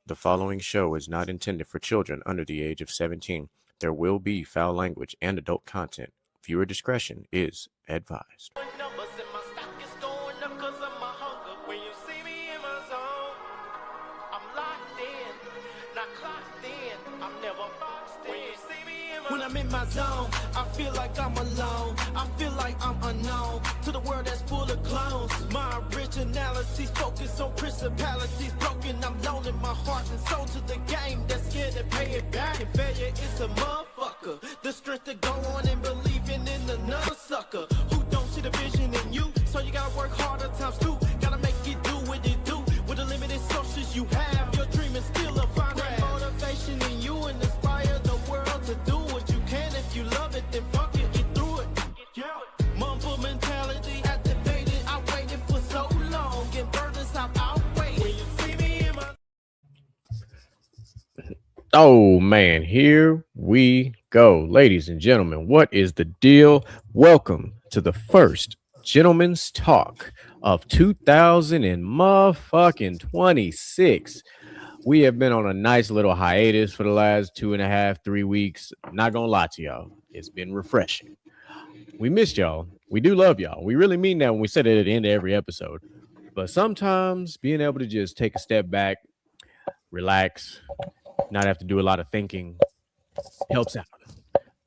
The following show is not intended for children under the age of 17. There will be foul language and adult content. Viewer discretion is advised. Numbers in my stock is going up 'cause of my hunger. When you see me in my zone, I'm locked in, not clocked in. I'm never boxed in. When you see me in my When I'm in my zone, I feel like I'm alone. I feel like I'm unknown to the world that's full of clones. My originality's focused on principalities broken. I'm loaning my heart and soul to the game that's scared to pay it back. And failure is a motherfucker. The strength to go on and believing in another sucker who don't see the vision in you. So you gotta work harder times two. Gotta make it do what it do. With the limited sources you have, your dream is still a fine rap. Motivation in you and inspire the world to do what you can. If you love it, then fuck it, get through it. Yeah. Mumble mentality activated. I waited for so long and burdens I've outweighed. When you see me in my Oh man, here we go. Ladies and gentlemen, what is the deal? Welcome to the first Gentleman's Talk of 2026. We have been on a nice little hiatus for the last 2.5, 3 weeks. I'm not gonna lie to y'all, it's been refreshing. We missed y'all. We do love y'all. We really mean that when we said it at the end of every episode. But sometimes being able to just take a step back, relax, not have to do a lot of thinking helps out.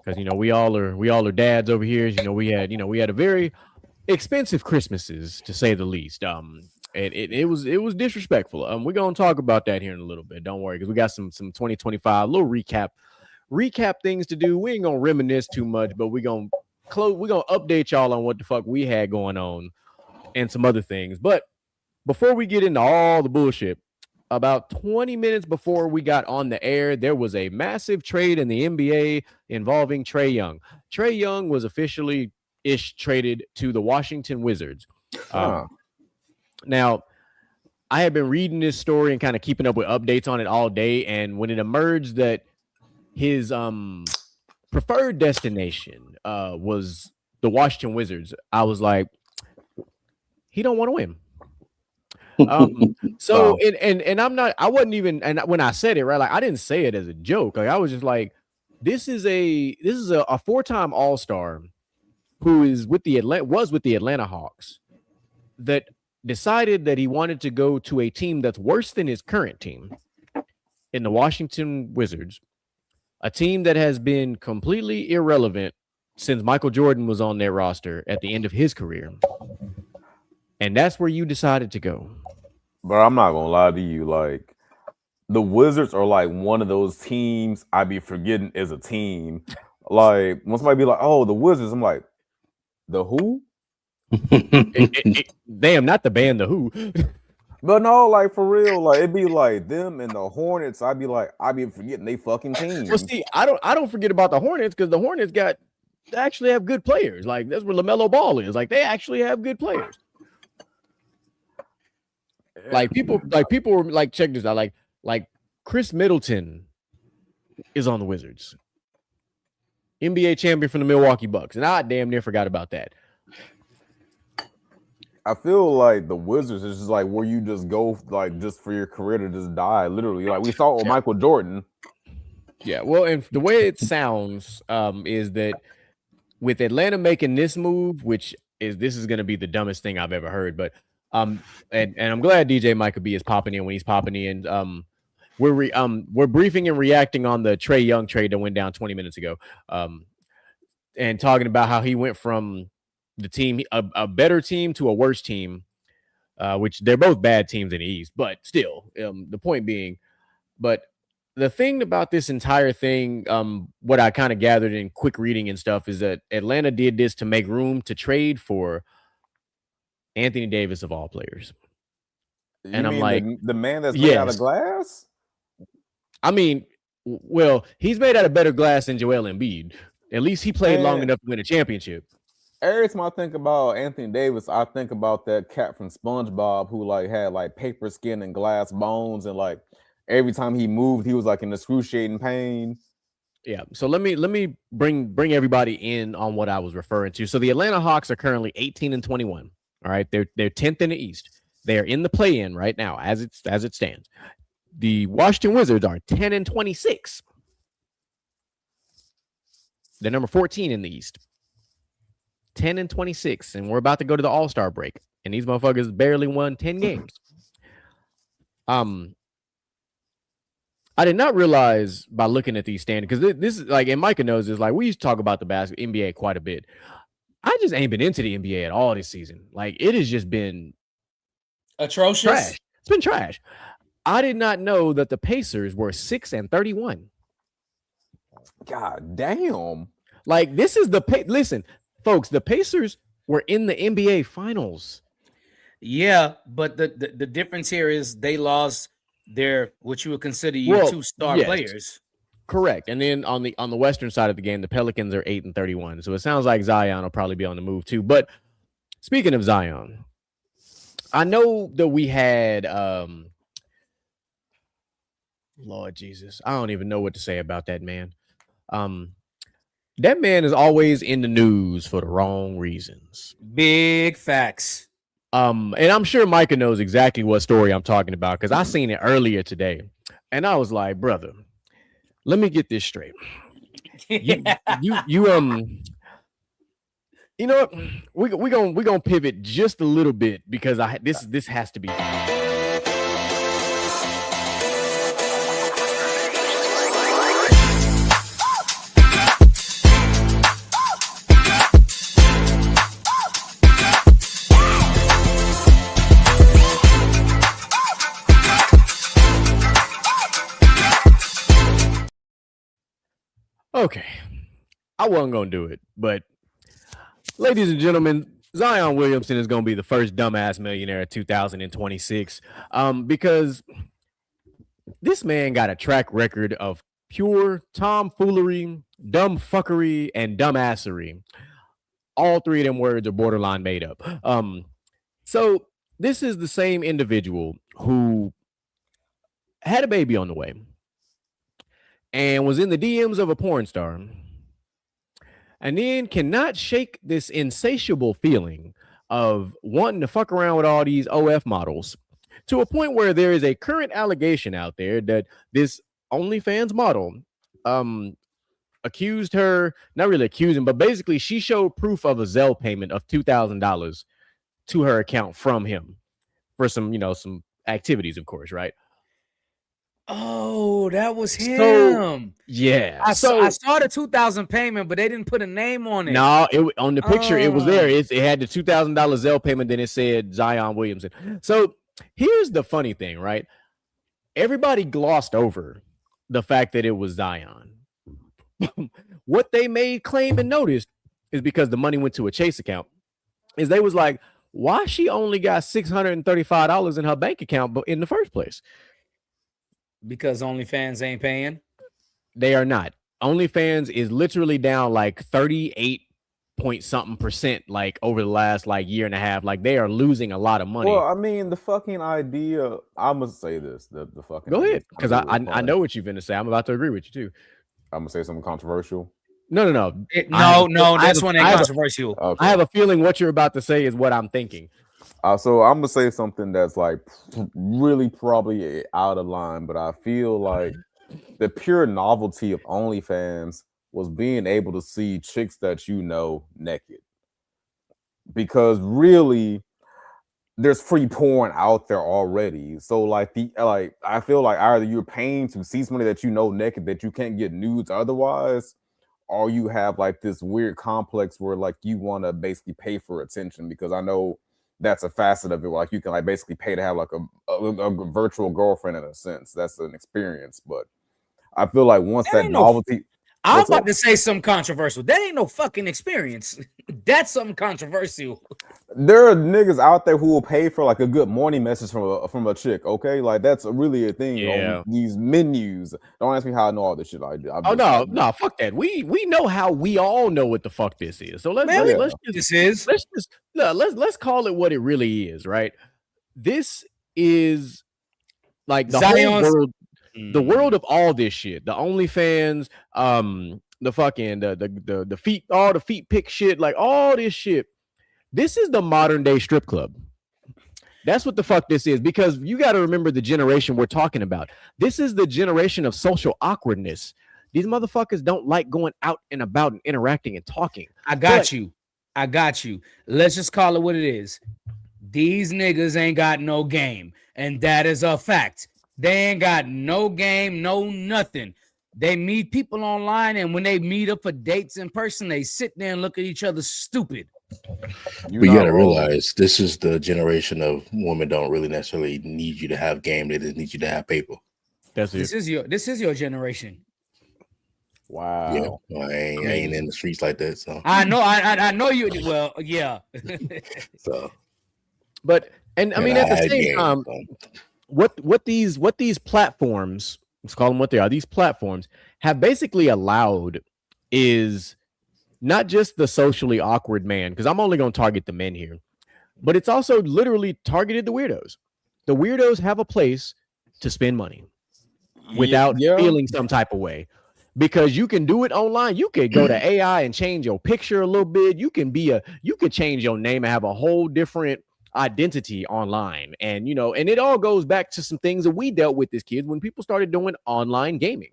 Because we all are dads over here. We had a very expensive Christmases, to say the least. It was disrespectful. We're gonna talk about that here in a little bit. Don't worry, because we got some 2025 little recap things to do. We ain't gonna reminisce too much, but we're gonna update y'all on what the fuck we had going on and some other things. But before we get into all the bullshit, about 20 minutes before we got on the air, there was a massive trade in the NBA involving Trae Young. Trae Young was officially traded to the Washington Wizards. Now, I had been reading this story and kind of keeping up with updates on it all day, and when it emerged that his preferred destination was the Washington Wizards, I was like, he don't want to win. So I wasn't even, and when I said it, right, like I didn't say it as a joke. Like I was just like, this is a 4-time All-Star who was with the Atlanta Hawks that decided that he wanted to go to a team that's worse than his current team in the Washington Wizards, a team that has been completely irrelevant since Michael Jordan was on their roster at the end of his career. And that's where you decided to go. But I'm not gonna lie to you, like the Wizards are like one of those teams I be forgetting as a team. Like when somebody be like, "Oh, the Wizards," I'm like, "The who?" Damn, not the band, the Who. But no, like for real, like it'd be like them and the Hornets. I be forgetting they fucking team. Well, see, I don't forget about the Hornets because the Hornets actually have good players. Like that's where LaMelo Ball is. Like they actually have good players. Like people were like, check this out. Like Chris Middleton is on the Wizards, NBA champion from the Milwaukee Bucks, and I damn near forgot about that. I feel like the Wizards is just like where you just go, like just for your career to just die. Literally, like we saw with Michael Jordan. Yeah, well, and the way it sounds is that with Atlanta making this move, this is going to be the dumbest thing I've ever heard, but. And I'm glad DJ Micah B is popping in when he's popping in. We're briefing and reacting on the Trae Young trade that went down 20 minutes ago. And talking about how he went from the team, a better team to a worse team, which they're both bad teams in the East, but still, the point being, but the thing about this entire thing, what I kind of gathered in quick reading and stuff is that Atlanta did this to make room to trade for Anthony Davis of all players. And I'm like, the man that's made out of glass? I mean, well, he's made out of better glass than Joel Embiid. At least he played long enough to win a championship. Every time I think about Anthony Davis, I think about that cat from SpongeBob who like had like paper skin and glass bones, and like every time he moved, he was like in excruciating pain. Yeah. So let me bring everybody in on what I was referring to. So the Atlanta Hawks are currently 18-21. All right, they're 10th in the East. They are in the play-in right now, as it stands. The Washington Wizards are 10-26. They're number 14 in the East. 10-26. And we're about to go to the All-Star break. And these motherfuckers barely won 10 games. I did not realize by looking at these standings, because this is like, and Micah knows this, like we used to talk about the NBA quite a bit. I just ain't been into the NBA at all this season. Like it has just been atrocious. Trash. It's been trash. I did not know that the Pacers were 6-31. God damn. Like this is the listen, folks, the Pacers were in the NBA finals. Yeah, but the difference here is they lost their what you would consider your two star players. Correct. And then on the western side of the game, the Pelicans are 8-31. So it sounds like Zion will probably be on the move too. But speaking of Zion, I know that we had Lord Jesus, I don't even know what to say about that man. That man is always in the news for the wrong reasons. Big facts. And I'm sure Micah knows exactly what story I'm talking about because I seen it earlier today. And I was like, brother, let me get this straight. You know what? We gonna pivot just a little bit because this has to be. Okay, I wasn't gonna do it, but ladies and gentlemen, Zion Williamson is gonna be the first dumbass millionaire of 2026. Because this man got a track record of pure tomfoolery, dumb fuckery, and dumbassery. All three of them words are borderline made up. So this is the same individual who had a baby on the way and was in the DMs of a porn star, and then cannot shake this insatiable feeling of wanting to fuck around with all these OF models to a point where there is a current allegation out there that this OnlyFans model accused her, not really accusing, but basically she showed proof of a Zelle payment of $2,000 to her account from him for some, some activities, of course, right? Oh, that was him. So, yeah. I saw the 2,000 payment, but they didn't put a name on it. No, on the picture, it was there. It had the $2,000 Zelle payment, then it said Zion Williamson. So here's the funny thing, right? Everybody glossed over the fact that it was Zion. What they made claim and noticed is because the money went to a Chase account, is they was like, why she only got $635 in her bank account in the first place? Because OnlyFans ain't paying. They are not. OnlyFans is literally down like 38 point something percent, like over the last like year and a half. Like they are losing a lot of money. Well, I mean, the fucking idea. I'm gonna say this. The fucking. Go ahead, because I know what you're gonna say. I'm about to agree with you too. I'm gonna say something controversial. No. No. This one ain't controversial. Okay. I have a feeling what you're about to say is what I'm thinking. So I'm gonna say something that's like really probably out of line, but I feel like the pure novelty of OnlyFans was being able to see chicks that naked. Because really, there's free porn out there already. So like I feel like either you're paying to see somebody that naked that you can't get nudes otherwise, or you have like this weird complex where like you want to basically pay for attention, because I know that's a facet of it. Like you can like basically pay to have like a virtual girlfriend in a sense. That's an experience. But I feel like once that novelty. I'm about to say something controversial. That ain't no fucking experience. That's something controversial. There are niggas out there who will pay for like a good morning message from a chick. Okay, like that's really a thing on these menus. Don't ask me how I know all this shit. No, fuck that. We know how we all know what the fuck this is. So let's call it what it really is. Right? This is like the whole world. The world of all this shit, the OnlyFans, the fucking the feet, all the feet pick shit, like all this shit. This is the modern day strip club. That's what the fuck this is, because you got to remember the generation we're talking about. This is the generation of social awkwardness. These motherfuckers don't like going out and about and interacting and talking. I got you. Let's just call it what it is. These niggas ain't got no game, and that is a fact. They ain't got no game, no nothing. They meet people online, and when they meet up for dates in person, they sit there and look at each other stupid. But you gotta realize this is the generation of women don't really necessarily need you to have game; they just need you to have paper. That's it. This is your generation. Wow. Yeah, well, I ain't in the streets like that, so I know you. Well, yeah. so, but and I mean at the same time, what these platforms, let's call them what they are. These platforms have basically allowed is not just the socially awkward man, because I'm only going to target the men here, but it's also literally targeted the weirdos. The weirdos have a place to spend money without feeling some type of way, because you can do it online. You could go to AI and change your picture a little bit. You could change your name and have a whole different identity online. And, and it all goes back to some things that we dealt with as kids when people started doing online gaming.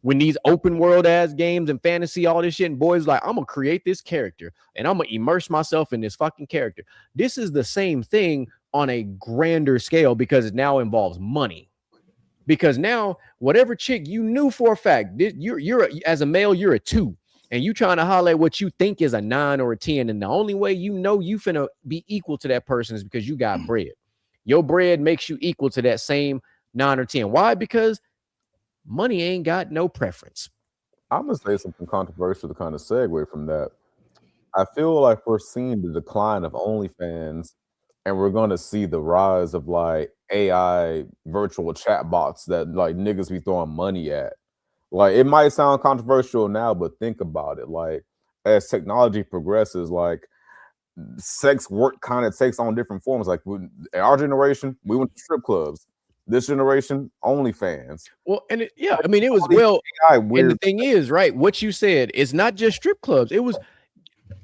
When these open world ass games and fantasy, all this shit, and boys like, I'm gonna create this character and I'm gonna immerse myself in this fucking character. This is the same thing on a grander scale, because it now involves money. Because now, whatever chick you knew for a fact, you're as a male, you're a 2, and you trying to holler at what you think is a 9 or a 10, and the only way you know you finna be equal to that person is because you got bread. Your bread makes you equal to that same 9 or 10. Why? Because money ain't got no preference. I'm gonna say something controversial to kind of segue from that. I feel like we're seeing the decline of OnlyFans, and we're gonna see the rise of like AI virtual chatbots that like niggas be throwing money at. Like, it might sound controversial now, but think about it. Like, as technology progresses, like sex work kind of takes on different forms. Like in our generation, we went to strip clubs. This generation, OnlyFans. Well, and I mean, it was and the thing is, right, what you said, it's not just strip clubs.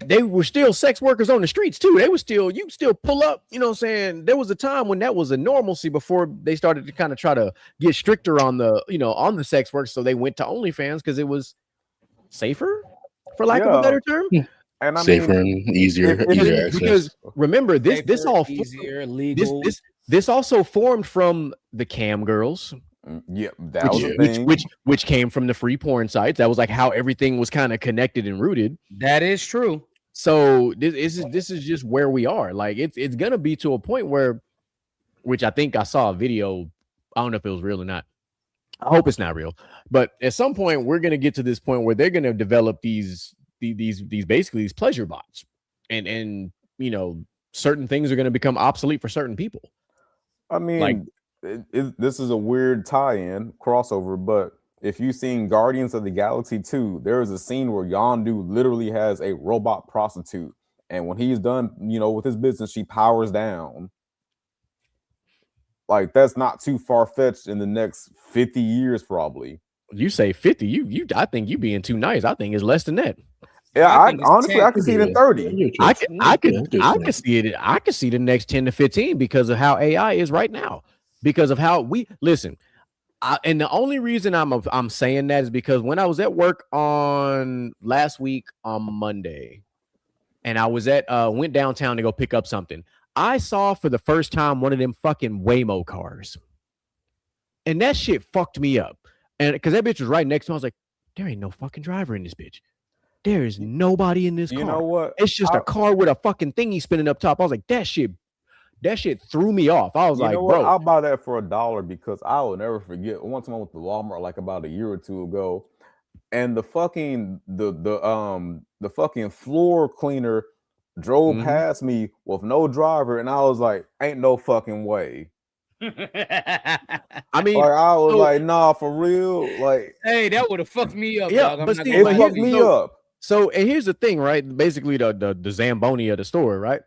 They were still sex workers on the streets too. You still pull up, you know what I'm saying? There was a time when that was a normalcy before they started to kind of try to get stricter on the sex work. So they went to OnlyFans because it was safer, for lack of a better term. And safer and easier access. Because remember, this all easier, legal. This also formed from the cam girls. Yeah, that was a thing. Which came from the free porn sites. That was like how everything was kind of connected and rooted. That is true. So this is just where we are. Like it's gonna be to a point where, which I think I saw a video. I don't know if it was real or not. I hope it's not real. But at some point, we're gonna get to this point where they're gonna develop these basically these pleasure bots, and certain things are gonna become obsolete for certain people. I mean, like, this is a weird tie-in crossover, but if you've seen Guardians of the Galaxy 2, there is a scene where Yondu literally has a robot prostitute, and when he's done, with his business, she powers down. Like, that's not too far-fetched in the next 50 years, probably. You say 50? I think you being too nice. I think it's less than that. Yeah, honestly, I can see it in 30. I can see it. I can see the next 10 to 15 because of how AI is right now. Because of how we listen. And the only reason I'm saying that is because when I was at work on last week on Monday, and I was went downtown to go pick up something, I saw for the first time one of them fucking Waymo cars, and that shit fucked me up. And because that bitch was right next to me, I was like, there ain't no fucking driver in this bitch. There is nobody in this car. You know what? It's just a car with a fucking thingy spinning up top. I was like, that shit threw me off. I was like, bro, I'll buy that for $1 because I will never forget. One time I went to Walmart like about a year or two ago, and the fucking the fucking floor cleaner drove past me with no driver, and I was like, ain't no fucking way. I mean, like, I was like, nah, for real. Like, hey, that would have fucked me up. Yeah, dog. but it fucked me up. So, and here's the thing, right? Basically, the Zamboni of the store, right?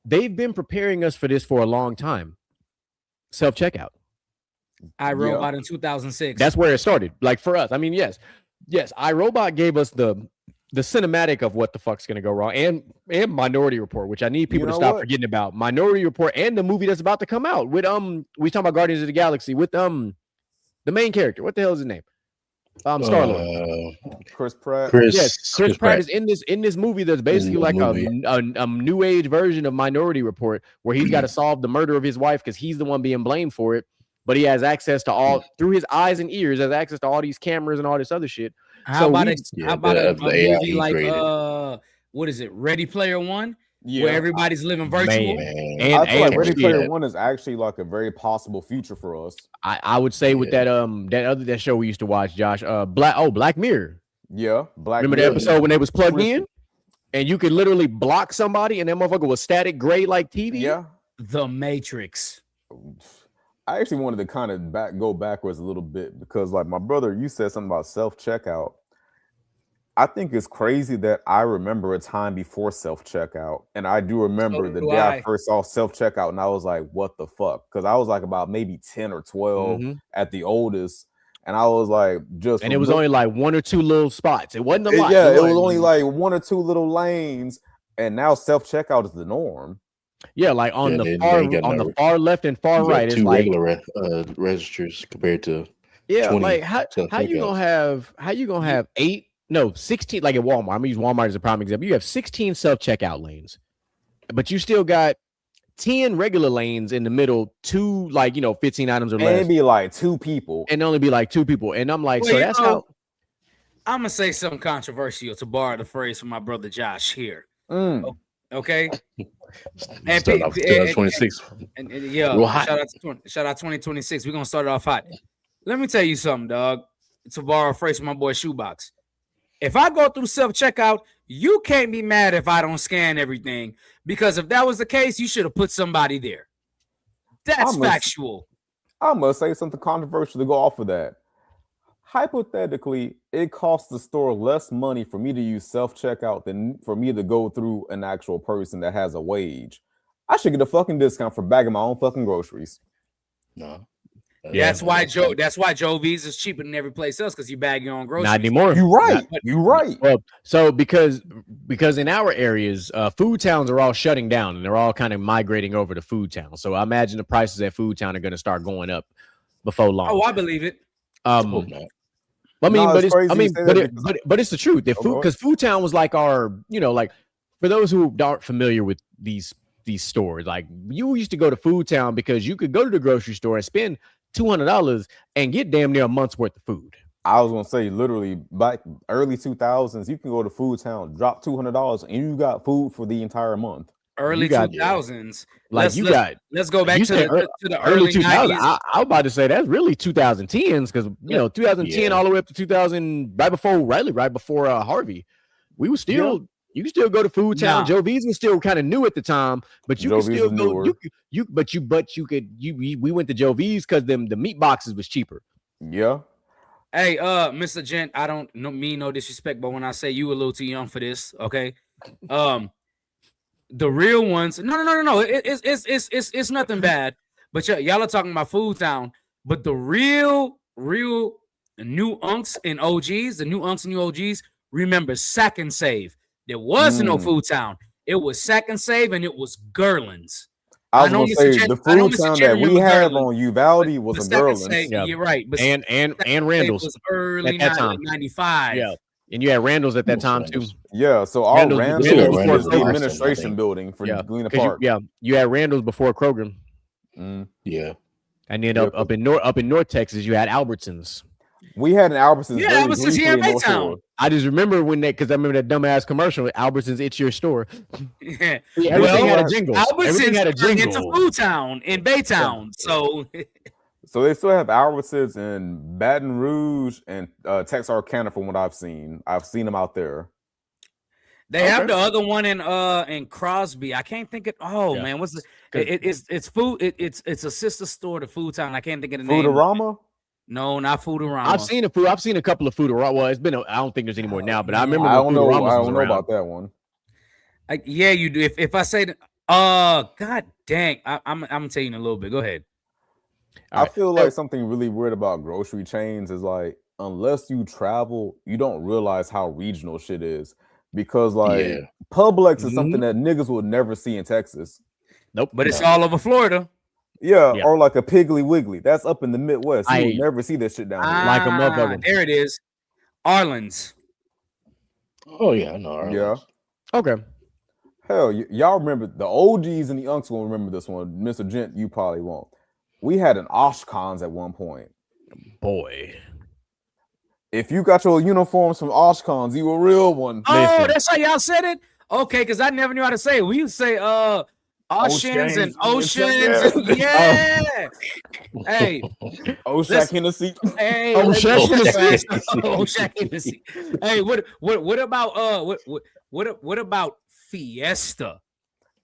They've been preparing us for this for a long time. Self-checkout. iRobot in 2006. That's where it started. Like for us, I mean, yes, iRobot gave us the cinematic of what the fuck's gonna go wrong, and Minority Report, which I need people to stop forgetting about. Minority Report and the movie that's about to come out with we talking about Guardians of the Galaxy with the main character. What the hell is his name? Star-Lord. Chris Pratt. Yes, Chris Pratt is in this movie that's basically like a new age version of Minority Report, where he's got to solve the murder of his wife because he's the one being blamed for it. But he has access to all through his eyes and ears, has access to all these cameras and all this other shit. How about a movie like what is it? Ready Player One, where everybody's living virtual. And I feel like Ready Player One is actually like a very possible future for us. I would say with that show we used to watch, Josh, Black Mirror. Yeah, Remember the episode when they was plugged in, and you could literally block somebody, and that motherfucker was static gray like TV. Yeah, The Matrix. I actually wanted to kind of go backwards a little bit because, like, my brother, you said something about self-checkout. I think it's crazy that I remember a time before self-checkout, and I do remember the day I first saw self-checkout, and I was like, "What the fuck?" Because I was like about maybe 10 or 12 at the oldest, and I was like, and it was only like one or two little spots. It wasn't a lot. Yeah, it was only like one or two little lanes, and now self-checkout is the norm. Yeah, like on the far left and far right, it's two like regular registers compared to 20, like how you gonna have 16, like at Walmart. I'm gonna use Walmart as a prime example. You have 16 self-checkout lanes, but you still got 10 regular lanes in the middle, 15 items or less. And be like two people. And only be like two people. And I'm like, so that's how I'm gonna say something controversial to borrow the phrase from my brother Josh here. Okay. And start off 2026. Shout out 2026. We're gonna start it off hot. Let me tell you something, dog. To borrow a phrase from my boy Shoebox. If I go through self-checkout, you can't be mad if I don't scan everything, because if that was the case, you should have put somebody there. That's factual. I must say something controversial to go off of that. Hypothetically, it costs the store less money for me to use self-checkout than for me to go through an actual person that has a wage. I should get a fucking discount for bagging my own fucking groceries. No. That's why Jovi's is cheaper than every place else, because you bag your own groceries. Not anymore. You're right. You're right. Well, so because in our areas, food towns are all shutting down and they're all kind of migrating over to food towns. So I imagine the prices at food town are going to start going up before long. Oh, I believe it. But it's the truth. Because Food Town was like our, like for those who aren't familiar with these stores, like you used to go to Food Town because you could go to the grocery store and spend $200 and get damn near a month's worth of food. I was gonna say, literally back early 2000s, you can go to Food Town, drop $200, and you got food for the entire month. Early 2000s. Let's go back to the early 2000s. I was about to say that's really 2010s, because 2010 all the way up to 2000, right before Harvey, we were still you can still go to Food Town. Joe V's was still kind of new at the time, but you can still go. We went to Joe V's because the meat boxes was cheaper. Yeah. Hey, Mr. Gent, I don't mean no disrespect, but when I say you a little too young for this, okay? The real ones, no. It's nothing bad. But y'all are talking about Food Town. But the real new unks and OGs, the new unks and new OGs, remember Sack and Save. There was no Food Town. It was Sack and Save, and it was Gerland's. I was going to say the Food Town that we have on Uvalde was a Gerland's. Yeah. You're right. But and Randall's was early at that time. 95. Yeah. And you had Randall's at that time too. Yeah, so all Randall's was the administration building for Galena Park. You had Randall's before Kroger. Yeah, and then up in North Texas, you had Albertsons. We had an Albertsons. Yeah, Albertsons here in Baytown. I just remember because I remember that dumbass commercial. Albertsons, it's your store. Yeah, everything had a jingle. Albertsons had a jingle. Into Food Town in Baytown, so. So they still have Albertsons in Baton Rouge and Texarkana, from what I've seen. I've seen them out there. They have the other one in Crosby. I can't think of. Man, what's the? It's food. It's a sister store to Food Town. I can't think of the name. Foodorama? No, not Foodorama. I've seen a couple of Foodorama. Well, it's been. I don't think there's any more now, but I remember. I don't know about that one. Yeah, you do. If I say, God dang, I'm gonna tell you in a little bit. Go ahead. I feel like something really weird about grocery chains is like unless you travel, you don't realize how regional shit is. Because like Yeah. Publix is something that niggas would never see in Texas. Nope. But it's all over Florida. Yeah, Yeah. or like a Piggly Wiggly. That's up in the Midwest. You would I- never see this shit down here. Like a motherfucker. There it is. Arlen's. Oh yeah, I know. Arlen's. Yeah. Okay. Hell, y'all remember the OGs and the unks will remember this one. Mr. Gent, you probably won't. We had an Oshkons at one point. Boy. If you got your uniforms from Oshkons, you a real one. Oh, Listen. that's how y'all said it? Okay, because I never knew how to say it. We used to say oceans and oceans. And, yeah. Hey, Oshak Hennessy. hey, Oshak Hennessy. Oshak Hennessy. Hey, what about what about Fiesta?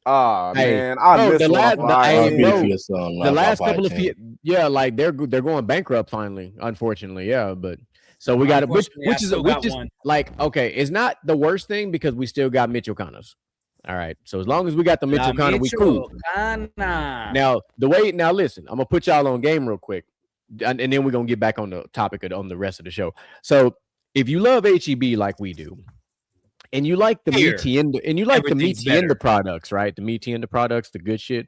Ah, Hey, man, I bro, miss the one last- off the- I hey, did. bro, Fiesta on The last Wi-Fi couple of 10. like they're going bankrupt finally, unfortunately. Yeah, but so we got it, which Unfortunately, I still got is one. like okay, it's not the worst thing because we still got Mitchell Connors. All right, so as long as we got the Mitchell Connor, we cool. Now listen, I'm gonna put y'all on game real quick, and then we're gonna get back on the topic on the rest of the show. So if you love HEB like we do, and you like the Here, meaty end, and you like the everything's meaty end better. products, right? The meaty end products, the good shit.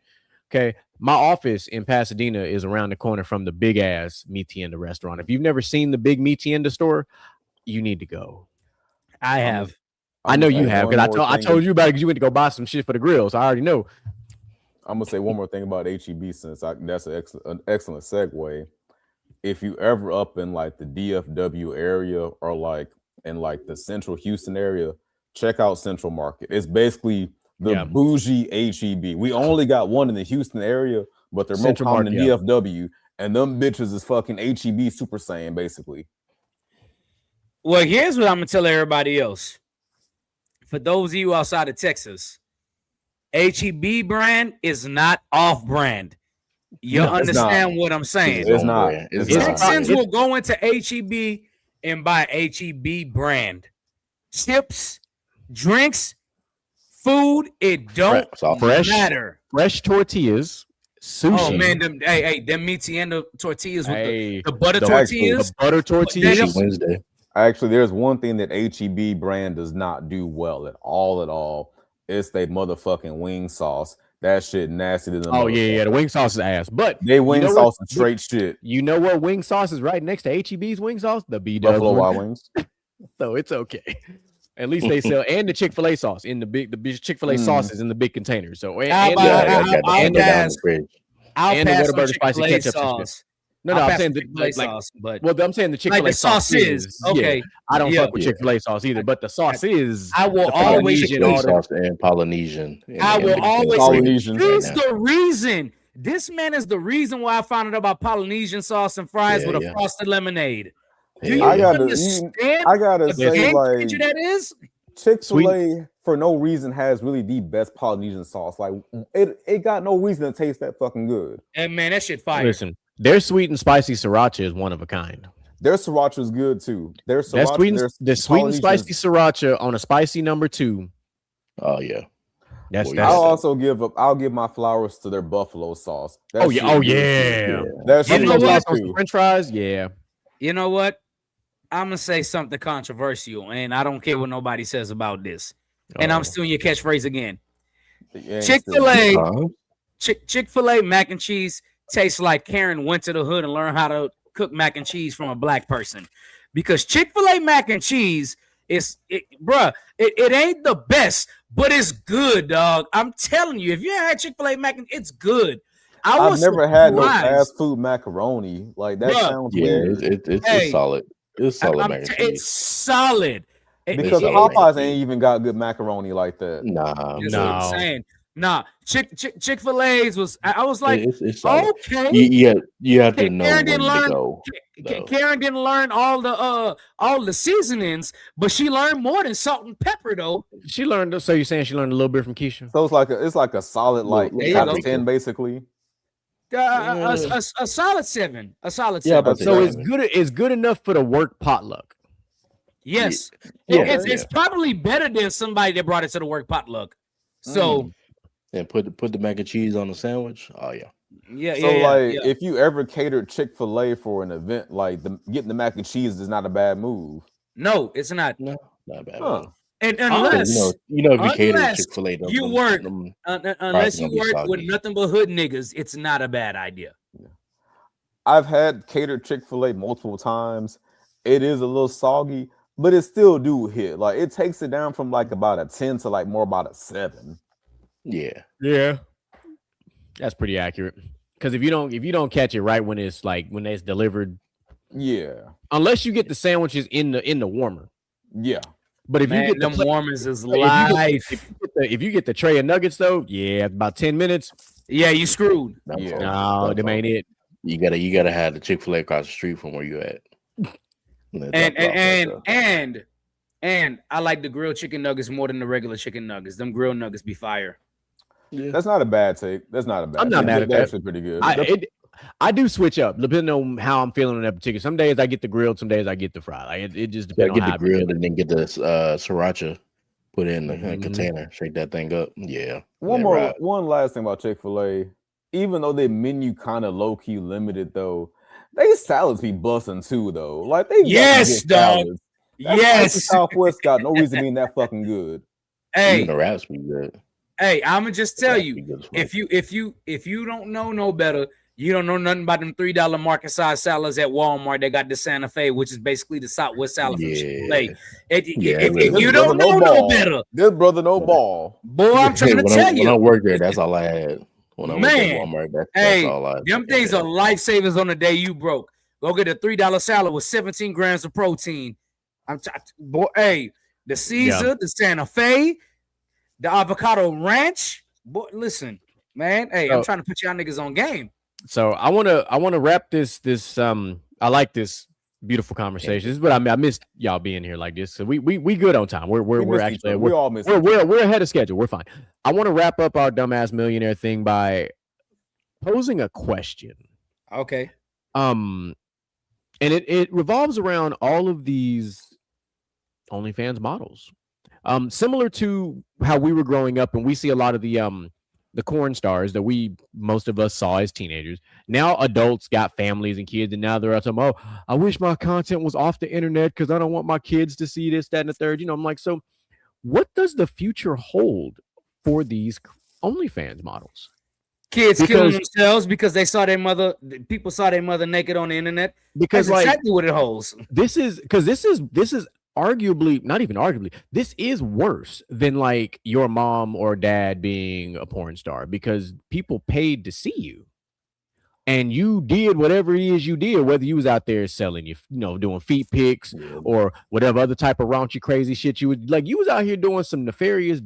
Okay, my office in Pasadena is around the corner from the big ass meaty end restaurant. If you've never seen the big meaty end store, you need to go. I have. I know you say have one because more I thing. told you about it because you went to go buy some shit for the grills. I already know. I'm gonna say one more thing about HEB since that's an excellent segue. If you ever up in like the DFW area or like in like the Central Houston area, check out Central Market. It's basically the bougie HEB. We only got one in the Houston area, but they're Central more common in Market, DFW. And them bitches is fucking HEB Super Saiyan, basically. Well, here's what I'm gonna tell everybody else. For those of you outside of Texas, HEB brand is not off brand. You No, it's understand not. what I'm saying? It's not. It's It's not. Texans will go into HEB and buy HEB brand chips, drinks, food. It don't Fresh. matter. Fresh tortillas, sushi. Oh man, them meaty end of tortillas with Hey, the butter the tortillas. butter tortillas. Sushi Wednesday. Actually, there's one thing that HEB brand does not do well at all. It's they motherfucking wing sauce. That shit nasty to the Oh yeah, the wing sauce is ass. But they wing you know sauce what? is straight shit. You know what wing sauce is right next to HEB's wing sauce? The B Buffalo Wild Wings. So it's okay. At least they sell and the Chick-fil-A sauce in the big Chick-fil-A sauce is in the big container. So and How the about- and the pass- I'll and the pass Whataburger on spicy Chick-fil-A ketchup sauce. No, I'll I'm pass saying on the Chick-fil-A like, sauce, but well, I'm saying the Chick-fil-A like the sauce is okay. Yeah, I don't Yeah. fuck with Chick-fil-A sauce either, but the sauce is. I will the always Polynesian Chick-fil-A order. sauce and Polynesian. I will always Polynesian. He's the reason. This man is the reason why I found out about Polynesian sauce and fries with a frosted lemonade. Do you I gotta understand? say, game like, changer that is? Chick-fil-A for no reason has really the best Polynesian sauce. Like it got no reason to taste that fucking good. And man, that shit fire. Listen, their sweet and spicy sriracha is one of a kind. Their sriracha is good too. Their That sriracha, the sweet and spicy sriracha on a spicy number 2. Oh yeah. That's I'll give my flowers to their buffalo sauce. That oh yeah, shit oh good, yeah. too. That shit know good, what? On some too. French fries, yeah. You know what? I'm gonna say something controversial, and I don't care what nobody says about this. And I'm stealing your catchphrase again. Yeah, Chick-fil-A, Huh? Chick-fil-A mac and cheese tastes like Karen went to the hood and learned how to cook mac and cheese from a black person. Because Chick-fil-A mac and cheese it ain't the best, but it's good, dog. I'm telling you, if you had Chick-fil-A mac and it's good. I've never had no surprised. fast food macaroni. Like that sounds weird. It's solid. It's solid mac and cheese. It's solid. Because Popeyes ain't even got good macaroni like that. Nah, That's what I'm saying. Nah, Chick-fil-A's was. I was like, it's solid. okay. You have to know Karen when didn't to learn. go. Karen didn't learn all the seasonings, but she learned more than salt and pepper though. She learned. So you're saying she learned a little bit from Keisha? So it's like a solid like There you out go. of 10 basically. A solid 7. A solid 7. Yeah, but So it's good enough for the work potluck. Yes. Yeah, It's probably better than somebody that brought it to the work potluck. So and put the mac and cheese on the sandwich. Oh yeah. Yeah, yeah, So yeah, like, yeah. if you ever catered Chick-fil-A for an event, like getting the mac and cheese is not a bad move, No, it's not. No, not a bad huh? move. And Oh, Because if you cater to unless Chick-fil-A, you work, them fries are unless gonna you be work with soggy. nothing but hood niggas, it's not a bad idea. I've had catered Chick-fil-A multiple times. It is a little soggy, but it still do hit. Like it takes it down from like about a 10 to like more about a 7. Yeah. yeah, that's pretty accurate. Because if you don't catch it right when it's like when it's delivered, Yeah. unless you get the sandwiches in the warmer. Yeah. But if you Man, get the them plate, warmers is if you get the, life. if you get the tray of nuggets though, yeah, about 10 minutes. Yeah, you screwed. Them Yeah. folks. No, Them them ain't folks. it. You gotta have the Chick-fil-A across the street from where you at. And then And drop it off right there. and I like the grilled chicken nuggets more than the regular chicken nuggets. Them grilled nuggets be fire. Yeah. That's not a bad take. That's not a bad I'm not take. mad at They're that. actually pretty good. I do switch up depending on how I'm feeling on that particular. Some days I get the grilled, some days I get the fried. Like, it just Yeah, depends on get how the I be grilled feeling. and then get the sriracha, put it in the Mhm. container, shake that thing up. Yeah. One last thing about Chick-fil-A. Even though their menu kind of low key limited though, they salads be busting too though. Like they got some Yes, good dog. salads. That spicy Yes. Southwest got no reason being that fucking good. Even Hey, the wraps be good. hey, I'ma just tell Wraps you, be good as fuck. if you don't know no better, you don't know nothing about them $3 market size salads at Walmart. They got the Santa Fe, which is basically the Southwest salad from Chick-fil-A. Yeah. Yeah, If really you is. don't know no better, This brother no Right. ball. boy, I'm trying to when tell I you, worked there, that's all I had. When I worked at man. Walmart, that's Hey, all I them fucking things had. are lifesavers on the day you broke. Go get a $3 salad with 17 grams of protein. Boy, hey, the Caesar, the Santa Fe, the avocado ranch. Boy, listen, man. Hey, I'm So, trying to put y'all niggas on game. so I wanna wrap this. I like this beautiful conversation. This is what I mean. I missed y'all being here like this. So we good on time. We're We missed each actually other. We all missed each other. we're ahead of schedule. We're fine. I want to wrap up our dumbass millionaire thing by posing a question. Okay. And it revolves around all of these OnlyFans models. Similar to how we were growing up, and we see a lot of the corn stars that most of us saw as teenagers. Now adults got families and kids, and now they're out talking, oh, I wish my content was off the internet because I don't want my kids to see this, that, and the third. I'm like, so what does the future hold for these OnlyFans models? Kids killing Because themselves because they saw their mother. People saw their mother naked on the internet. because That's exactly what it holds. this is arguably, not even arguably, this is worse than like your mom or dad being a porn star because people paid to see you and you did whatever it is you did, whether you was out there selling doing feet pics or whatever other type of raunchy crazy shit you would like. You was out here doing some nefarious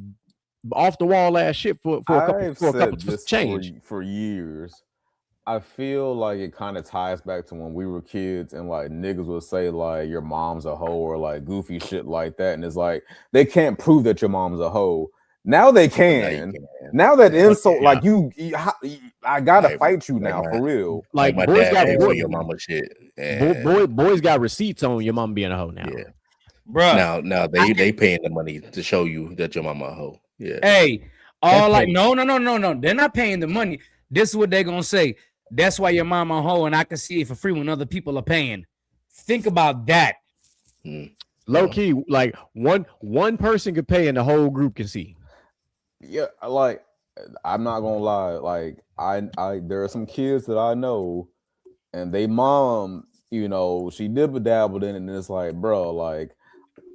off the wall ass shit for a couple I've for a couple said this change. for years. I feel like it kind of ties back to when we were kids and like niggas would say like your mom's a hoe or like goofy shit like that. And it's like they can't prove that your mom's a hoe. Now they can. Now that insult, like I gotta fight you now for real. Like my boys dad got paid for your mama shit. boys got receipts on your mom being a hoe now. Yeah. Bruh. Now they paying the money to show you that your mama a hoe. Yeah. Hey, all like no. They're not paying the money. This is what they're gonna say. That's why your mama a hoe, and I can see it for free when other people are paying. Think about that. Low key, like one person could pay and the whole group can see. Yeah, like I'm not gonna lie. Like I there are some kids that I know, and they mom, she dibba dabbled in it, and it's like, bro, like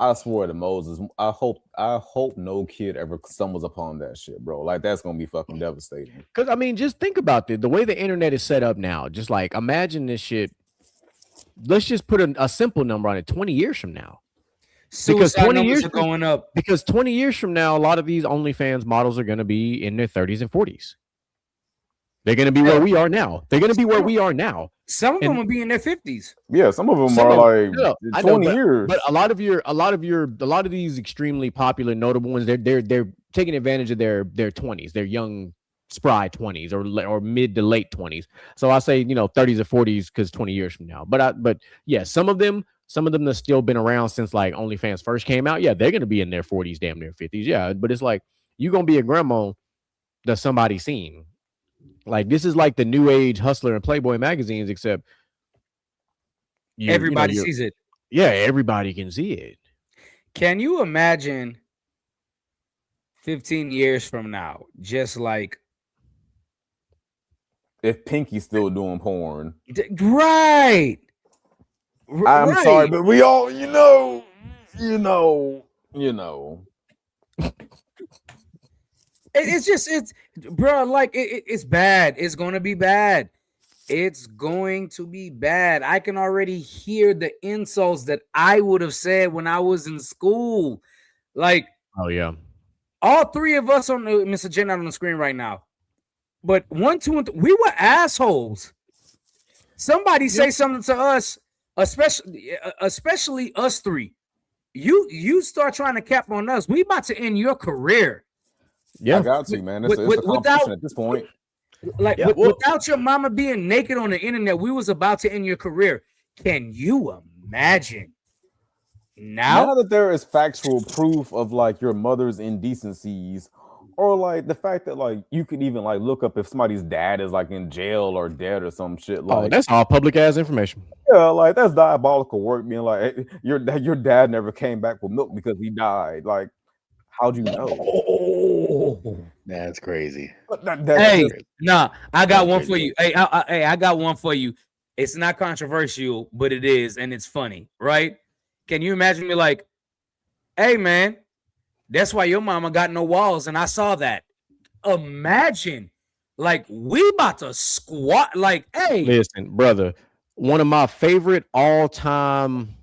I swear to Moses, I hope no kid ever stumbles upon that shit, bro. Like that's gonna be fucking devastating. Because I mean, just think about the way the internet is set up now. Just like imagine this shit. Let's just put a simple number on it. 20 years from now, because Suicide numbers are going up. Because 20 years from now, a lot of these OnlyFans models are going to be in their 30s and 40s. They're going to be where we are now. They're going to be where we are now. Some of them will be in their 50s. Yeah, some of them are like 20 years. But a lot of these extremely popular, notable ones, they're taking advantage of their 20s, their young, spry 20s or mid to late 20s. So I say 30s or 40s because 20 years from now. But yeah, some of them have still been around since like OnlyFans first came out. Yeah, they're going to be in their 40s, damn near 50s. Yeah, but it's like you're going to be a grandma that somebody's seen. Like this is like the new age Hustler and Playboy magazines, except Everybody sees it. Yeah, everybody can see it. Can you imagine 15 years from now, just like If Pinky's still doing porn, right? I'm right. sorry, but we all, you know. It's just bro, like it's bad. It's gonna be bad. It's going to be bad. I can already hear the insults that I would have said when I was in school. Like, oh yeah, all three of us on the Mr. Jen out on the screen right now. But 1, 2, and 3, we were assholes. Somebody say something to us, especially us three. You start trying to cap on us. We about to end your career. Yeah, I got to, man. It's a competition at this point. Like without your mama being naked on the internet, we was about to end your career. Can you imagine? Now that there is factual proof of like your mother's indecencies, or like the fact that like you could even like look up if somebody's dad is like in jail or dead or some shit. Like that's all public ass information. Yeah, like that's diabolical work. Being like, hey, your dad never came back with milk because he died. Like, how'd you know? Oh, that's crazy. I got one for you. Hey, I got one for you. It's not controversial, but it is, and it's funny, right? Can you imagine me like, hey man, that's why your mama got no walls, and I saw that. Imagine, like, we about to squat. Like, hey, listen, brother, one of my favorite all-time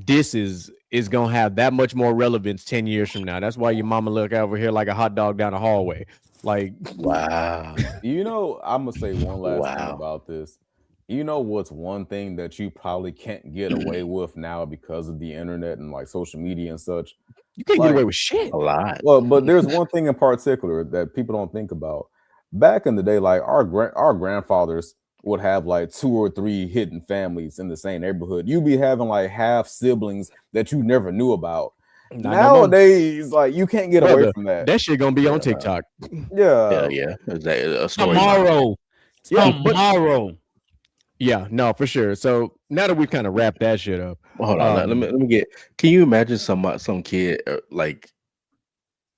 disses is gonna have that much more relevance 10 years from now. That's why your mama look over here like a hot dog down the hallway. Like, wow. You know, I'm gonna say one last thing about this. You know what's one thing that you probably can't get away with now because of the internet and like social media and such? You can't get away with shit. A lot. Well, but there's one thing in particular that people don't think about. Back in the day, like our grandfathers would have like 2 or 3 hidden families in the same neighborhood. You'd be having like half siblings that you never knew about. Nowadays, like you can't get away from that. That shit gonna be on TikTok. Yeah. Tomorrow. Yeah, no, for sure. So now that we've kind of wrapped that shit up, hold on. Let me get. Can you imagine some kid like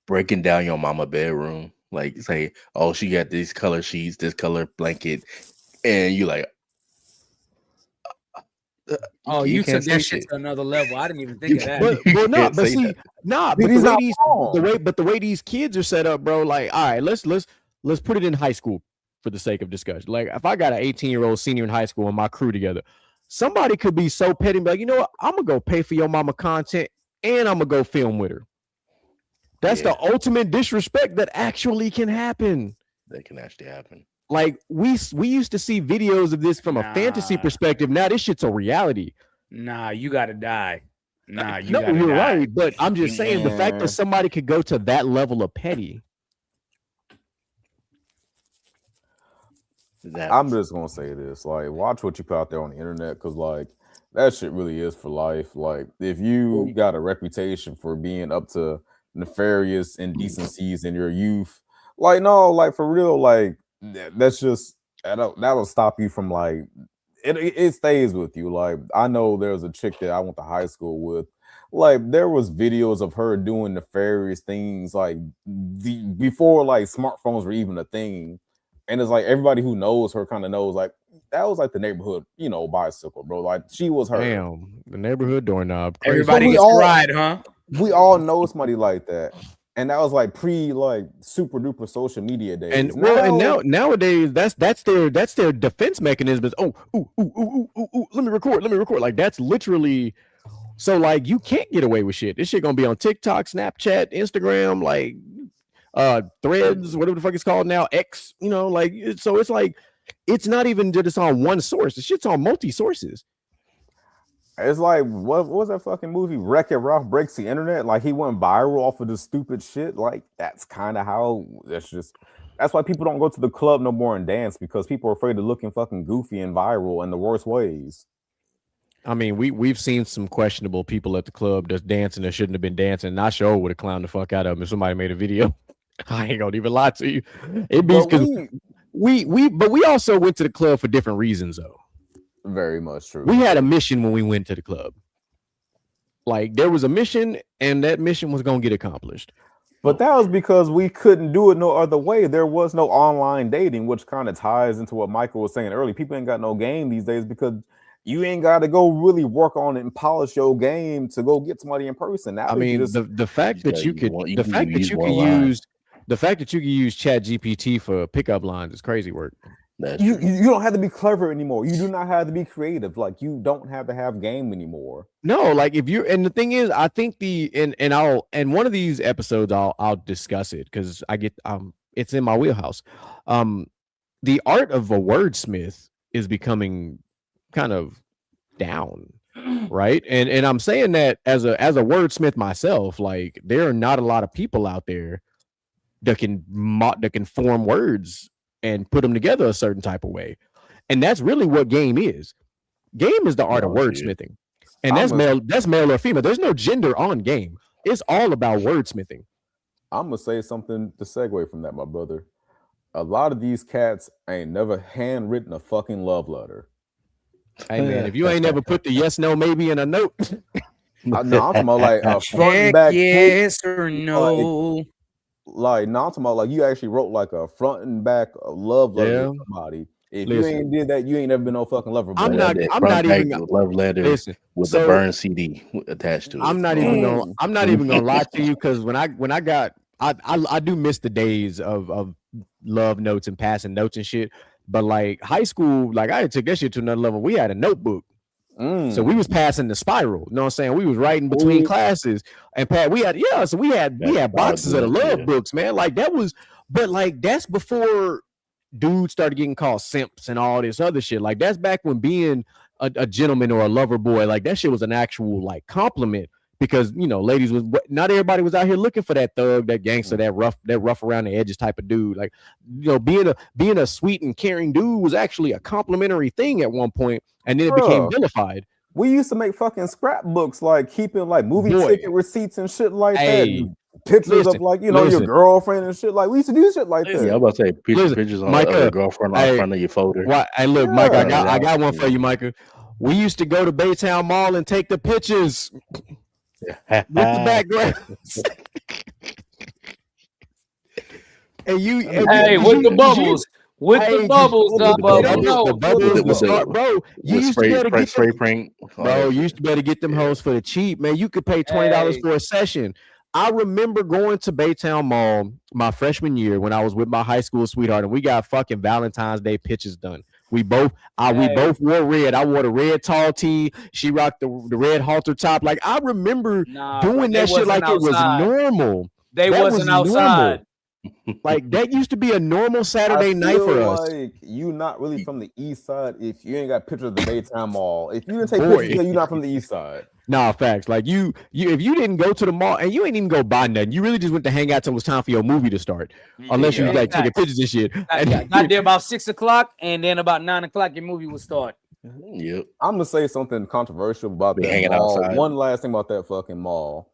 breaking down your mama bedroom? Like say, oh, she got these color sheets, this color blanket, and you like, oh, you took that shit to another level. I didn't even think of that. But the way these kids are set up, bro. Like, all right, let's put it in high school for the sake of discussion. Like, if I got an 18-year-old senior in high school and my crew together, somebody could be so petty, like, you know what? I'm gonna go pay for your mama content and I'm gonna go film with her. That's the ultimate disrespect that actually can happen. That can actually happen. Like we used to see videos of this from a fantasy perspective. Now this shit's a reality. Nah, you gotta die. Nah, you're right. But I'm just saying the fact that somebody could go to that level of petty. I'm just gonna say this: like, watch what you put out there on the internet, because like that shit really is for life. Like, if you got a reputation for being up to nefarious indecencies in your youth, like, no, like for real, like that's just that'll stop you from like it stays with you. Like, I know there's a chick that I went to high school with. Like, there was videos of her doing nefarious things like before like smartphones were even a thing. And it's like everybody who knows her kind of knows, like, that was like the neighborhood, bicycle, bro. Like, she was her. Damn, the neighborhood doorknob. Crazy. Everybody gets ride, huh? We all know somebody like that. And that was like like super duper social media days. And nowadays that's their defense mechanism is let me record. Like, that's literally, so like you can't get away with shit. This shit gonna be on TikTok, Snapchat, Instagram, like Threads, whatever the fuck it's called now, X, like, so it's like it's not even just on one source. The shit's on multi sources. It's like, what was that fucking movie, Wreck-It Ralph Breaks the Internet? Like, he went viral off of this stupid shit. Like, that's kind of how that's why people don't go to the club no more and dance, because people are afraid of looking fucking goofy and viral in the worst ways. I mean, we've seen some questionable people at the club that's dancing that shouldn't have been dancing, and I sure would have clowned the fuck out of them if somebody made a video. I ain't gonna even lie to you. It be because but we also went to the club for different reasons though. Very much true. We had a mission when we went to the club. Like there was a mission, and that mission was gonna get accomplished. But that was because we couldn't do it no other way. There was no online dating, which kind of ties into what Michael was saying earlier. People ain't got no game these days because you ain't got to go really work on it and polish your game to go get somebody in person. Now I mean, the fact that you could the fact that you can use the fact that you can use Chat GPT for pickup lines is crazy work. You don't have to be clever anymore. You do not have to be creative. Like you don't have to have game anymore. No, like if you're, and the thing is, I think and one of these episodes I'll discuss it because I get it's in my wheelhouse. The art of a wordsmith is becoming kind of down, right? And I'm saying that as a wordsmith myself, like there are not a lot of people out there that can form words and put them together a certain type of way. And that's really what game is. Game is the art of wordsmithing. And that's male or female. There's no gender on game. It's all about wordsmithing. I'm gonna say something to segue from that, my brother. A lot of these cats ain't never handwritten a fucking love letter. Hey man, if you ain't never put the yes, no, maybe in a note. No, I'm talking about like a front and back. Yes or no. Like, no, I'm talking about like you actually wrote like a front and back love letter to somebody. If you ain't did that, you ain't never been no fucking lover. I'm not even gonna love letter with the burn CD attached to it. I'm not even gonna lie to you because when I got I do miss the days of love notes and passing notes and shit. But like high school, like I took that shit to another level. We had a notebook. So we was passing the spiral. You know what I'm saying? We was writing between classes. And we had boxes of the love books, man. Like that was, but like that's before dudes started getting called simps and all this other shit. Like that's back when being a gentleman or a lover boy, like that shit was an actual like compliment. Because ladies not everybody was out here looking for that thug, that gangster, that rough around the edges type of dude. Like, being a sweet and caring dude was actually a complimentary thing at one point, and then it became vilified. We used to make fucking scrapbooks, like keeping like movie ticket receipts and shit like that. And pictures of like your girlfriend and shit. Like we used to do shit like that. Yeah, I'm about to say pictures on your girlfriend on front of your folder. Hey, look, Mike, I got one for you, Micah. We used to go to Baytown Mall and take the pictures. With the background. With the bubbles. With the bubbles, bro. You used to be able to get spray paint. Bro, you used to be able to get them hoes for the cheap, man. You could pay $20 for a session. I remember going to Baytown Mall my freshman year when I was with my high school sweetheart, and we got fucking Valentine's Day pictures done. We both wore red. I wore the red tall tee. She rocked the red halter top. Like I remember doing that shit like it was normal. They wasn't outside. Like that used to be a normal Saturday night for us. Like you not really from the east side if you ain't got pictures of the Baytown Mall. If you didn't take pictures, you're not from the east side. Nah, facts. Like you if you didn't go to the mall and you ain't even go buy nothing, you really just went to hang out till it was time for your movie to start. Unless you like taking pictures and shit. Got there about 6:00, and then about 9:00 your movie would start. Yep. I'm gonna say something controversial about that mall. Outside. One last thing about that fucking mall.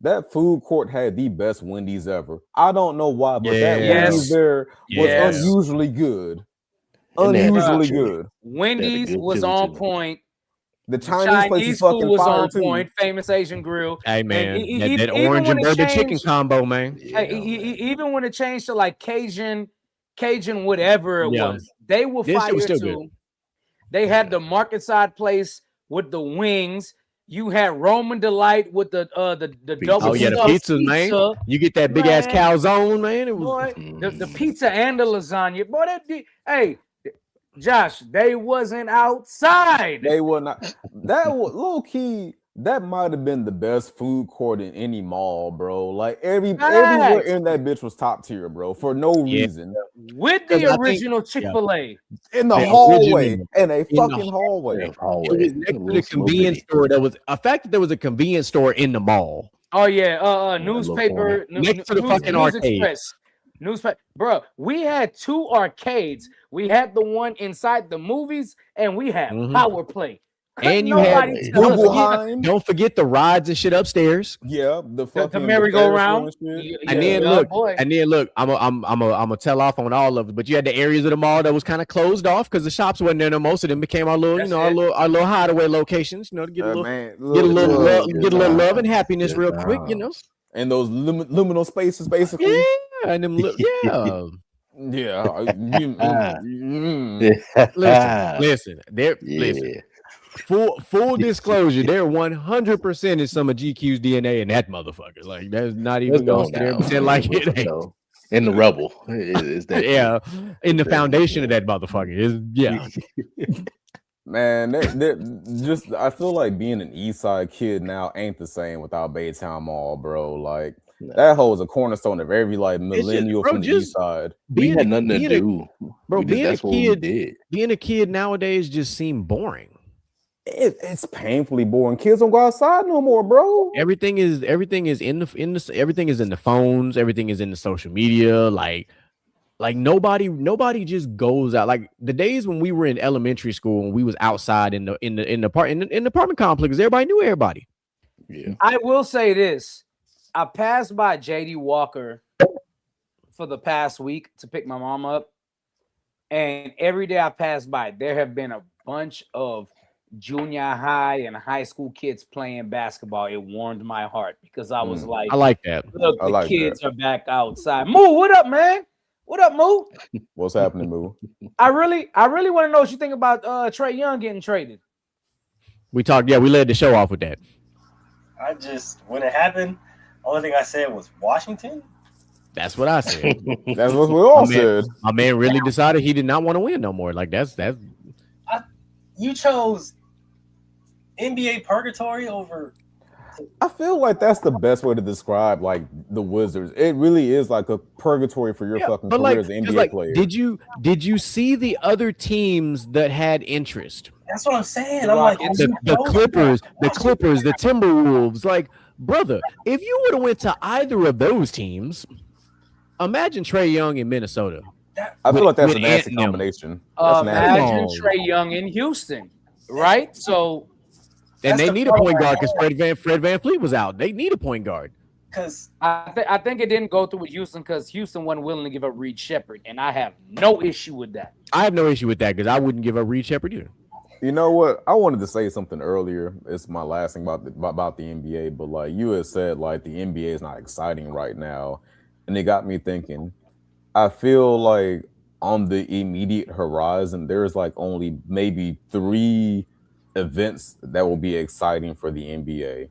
That food court had the best Wendy's ever. I don't know why, but that Wendy's there was unusually good. Unusually good. Wendy's was on point. The Chinese place food was on point. Famous Asian Grill. Hey man, that orange and bourbon chicken combo, man. Even when it changed to like Cajun whatever it was, they were fire too. They had the market side place with the wings. You had Roman Delight with the double. Oh yeah, the pizza, man. You get that big ass calzone, man. It was the pizza and the lasagna. Boy, Josh, they wasn't outside. They were not. That was low key. That might have been the best food court in any mall, bro. Like everywhere in that bitch was top tier, bro, for no reason. With the original Chick-fil-A in the hallway, in a fucking hallway. It was next to the convenience store. There was a fact that there was a convenience store in the mall. Oh yeah, newspaper next to the fucking arcade. Newspaper, bro. We had two arcades. We had the one inside the movies, and we had Power Play. And you had Nobody tell us. Guggenheim. don't forget the rides and shit upstairs. Yeah, the The fucking the merry-go-round. Ferris wheel and shit. And then Yeah. look, boy. I'm a tell off on all of it. But you had the areas of the mall that was kind of closed off because the shops wasn't there. No, most of them became our little, That's our it. little hideaway locations. You know, to get a little, Man, get a little, Good love, get a little love and times, happiness good real quick. You know, times. and those liminal spaces, basically. yeah, and them, yeah. Yeah. Listen, there. Listen. Yeah. Full disclosure, there 100% is some of GQ's DNA in that motherfucker. Like that's not Let's even go gonna sit there and now. pretend like it ain't. So, in the rebel is that Yeah, in the That- foundation of that motherfucker is yeah. Man, they're just I feel like being an East Side kid now ain't the same without Baytown Mall, bro. Like that holds a cornerstone of every like millennial bro, from the just East Side. we had nothing to being do. bro, We just, being a that's what we kid, did. being a kid nowadays just seemed boring. It's painfully boring. Kids don't go outside no more, bro. Everything is everything is in the everything is in the phones. Everything is in the social media. Like nobody just goes out. Like the days when we were in elementary school and we was outside in the apartment complex, everybody knew everybody. Yeah. I will say this. I passed by JD Walker for the past week to pick my mom up. And every day I pass by, there have been a bunch of junior high and high school kids playing basketball. It warmed my heart because I was like, I like that. look, I the like kids are back outside. Moo, what up, man? What up, Moo? What's happening, Moo? I really want to know what you think about Trey Young getting traded. We talked, we led the show off with that. I just when it happened, only thing I said was Washington. That's what I said. That's what we all My man- said. My man really decided he did not want to win no more. Like that's You chose NBA purgatory over. I feel like that's the best way to describe like the Wizards. It really is like a purgatory for your fucking but career like, as an NBA like, player. did you see the other teams that had interest? That's what I'm saying. The I'm like Rockets. The Clippers, the Timberwolves. Like, brother, if you would have went to either of those teams, imagine Trey Young in Minnesota. I feel like that's with a nasty Ant-Man. combination. That's nasty. Imagine on. Trey Young in Houston, right? So And That's they the need a point problem. guard because Fred Van Fleet was out. They need a point guard. because I think it didn't go through with Houston because Houston wasn't willing to give up Reed Shepard, and I have no issue with that. I have no issue with that because I wouldn't give up Reed Shepard either. You know what? I wanted to say something earlier. It's my last thing about the NBA, but like you had said, like the NBA is not exciting right now, and it got me thinking. I feel like on the immediate horizon, there's like only maybe 3 events that will be exciting for the NBA: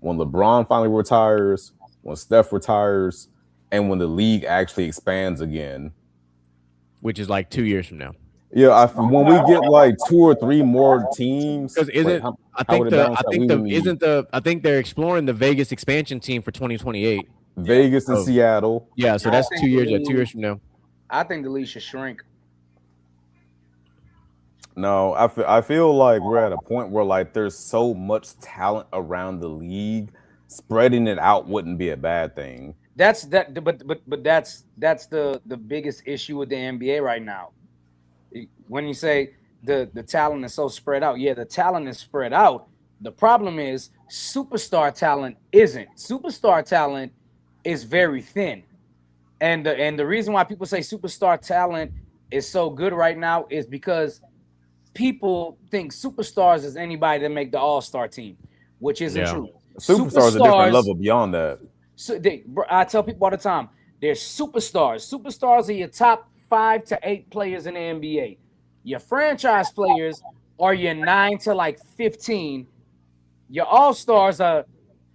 when LeBron finally retires, when Steph retires, and when the league actually expands again. Which is like 2 years from now. Yeah, when we get like 2 or 3 more teams, Because isn't how I would think it the balance I out? think We the would need isn't the I think they're exploring the Vegas expansion team for 2028. Vegas and Oh. Seattle. Yeah, so I that's think 2 years. we- 2 years from now. I think the league should shrink. No, I feel like we're at a point where like there's so much talent around the league, spreading it out wouldn't be a bad thing. That's that, but that's the biggest issue with the NBA right now. When you say the talent is so spread out, yeah, the talent is spread out. The problem is superstar talent isn't. Superstar talent is very thin, and the reason why people say superstar talent is so good right now is because people think superstars is anybody that make the All-Star team, which isn't Yeah. true. Superstars a different level beyond that. So I tell people all the time, there's superstars. Superstars are your top 5 to 8 players in the NBA. Your franchise players are your 9 to like 15. Your all-stars are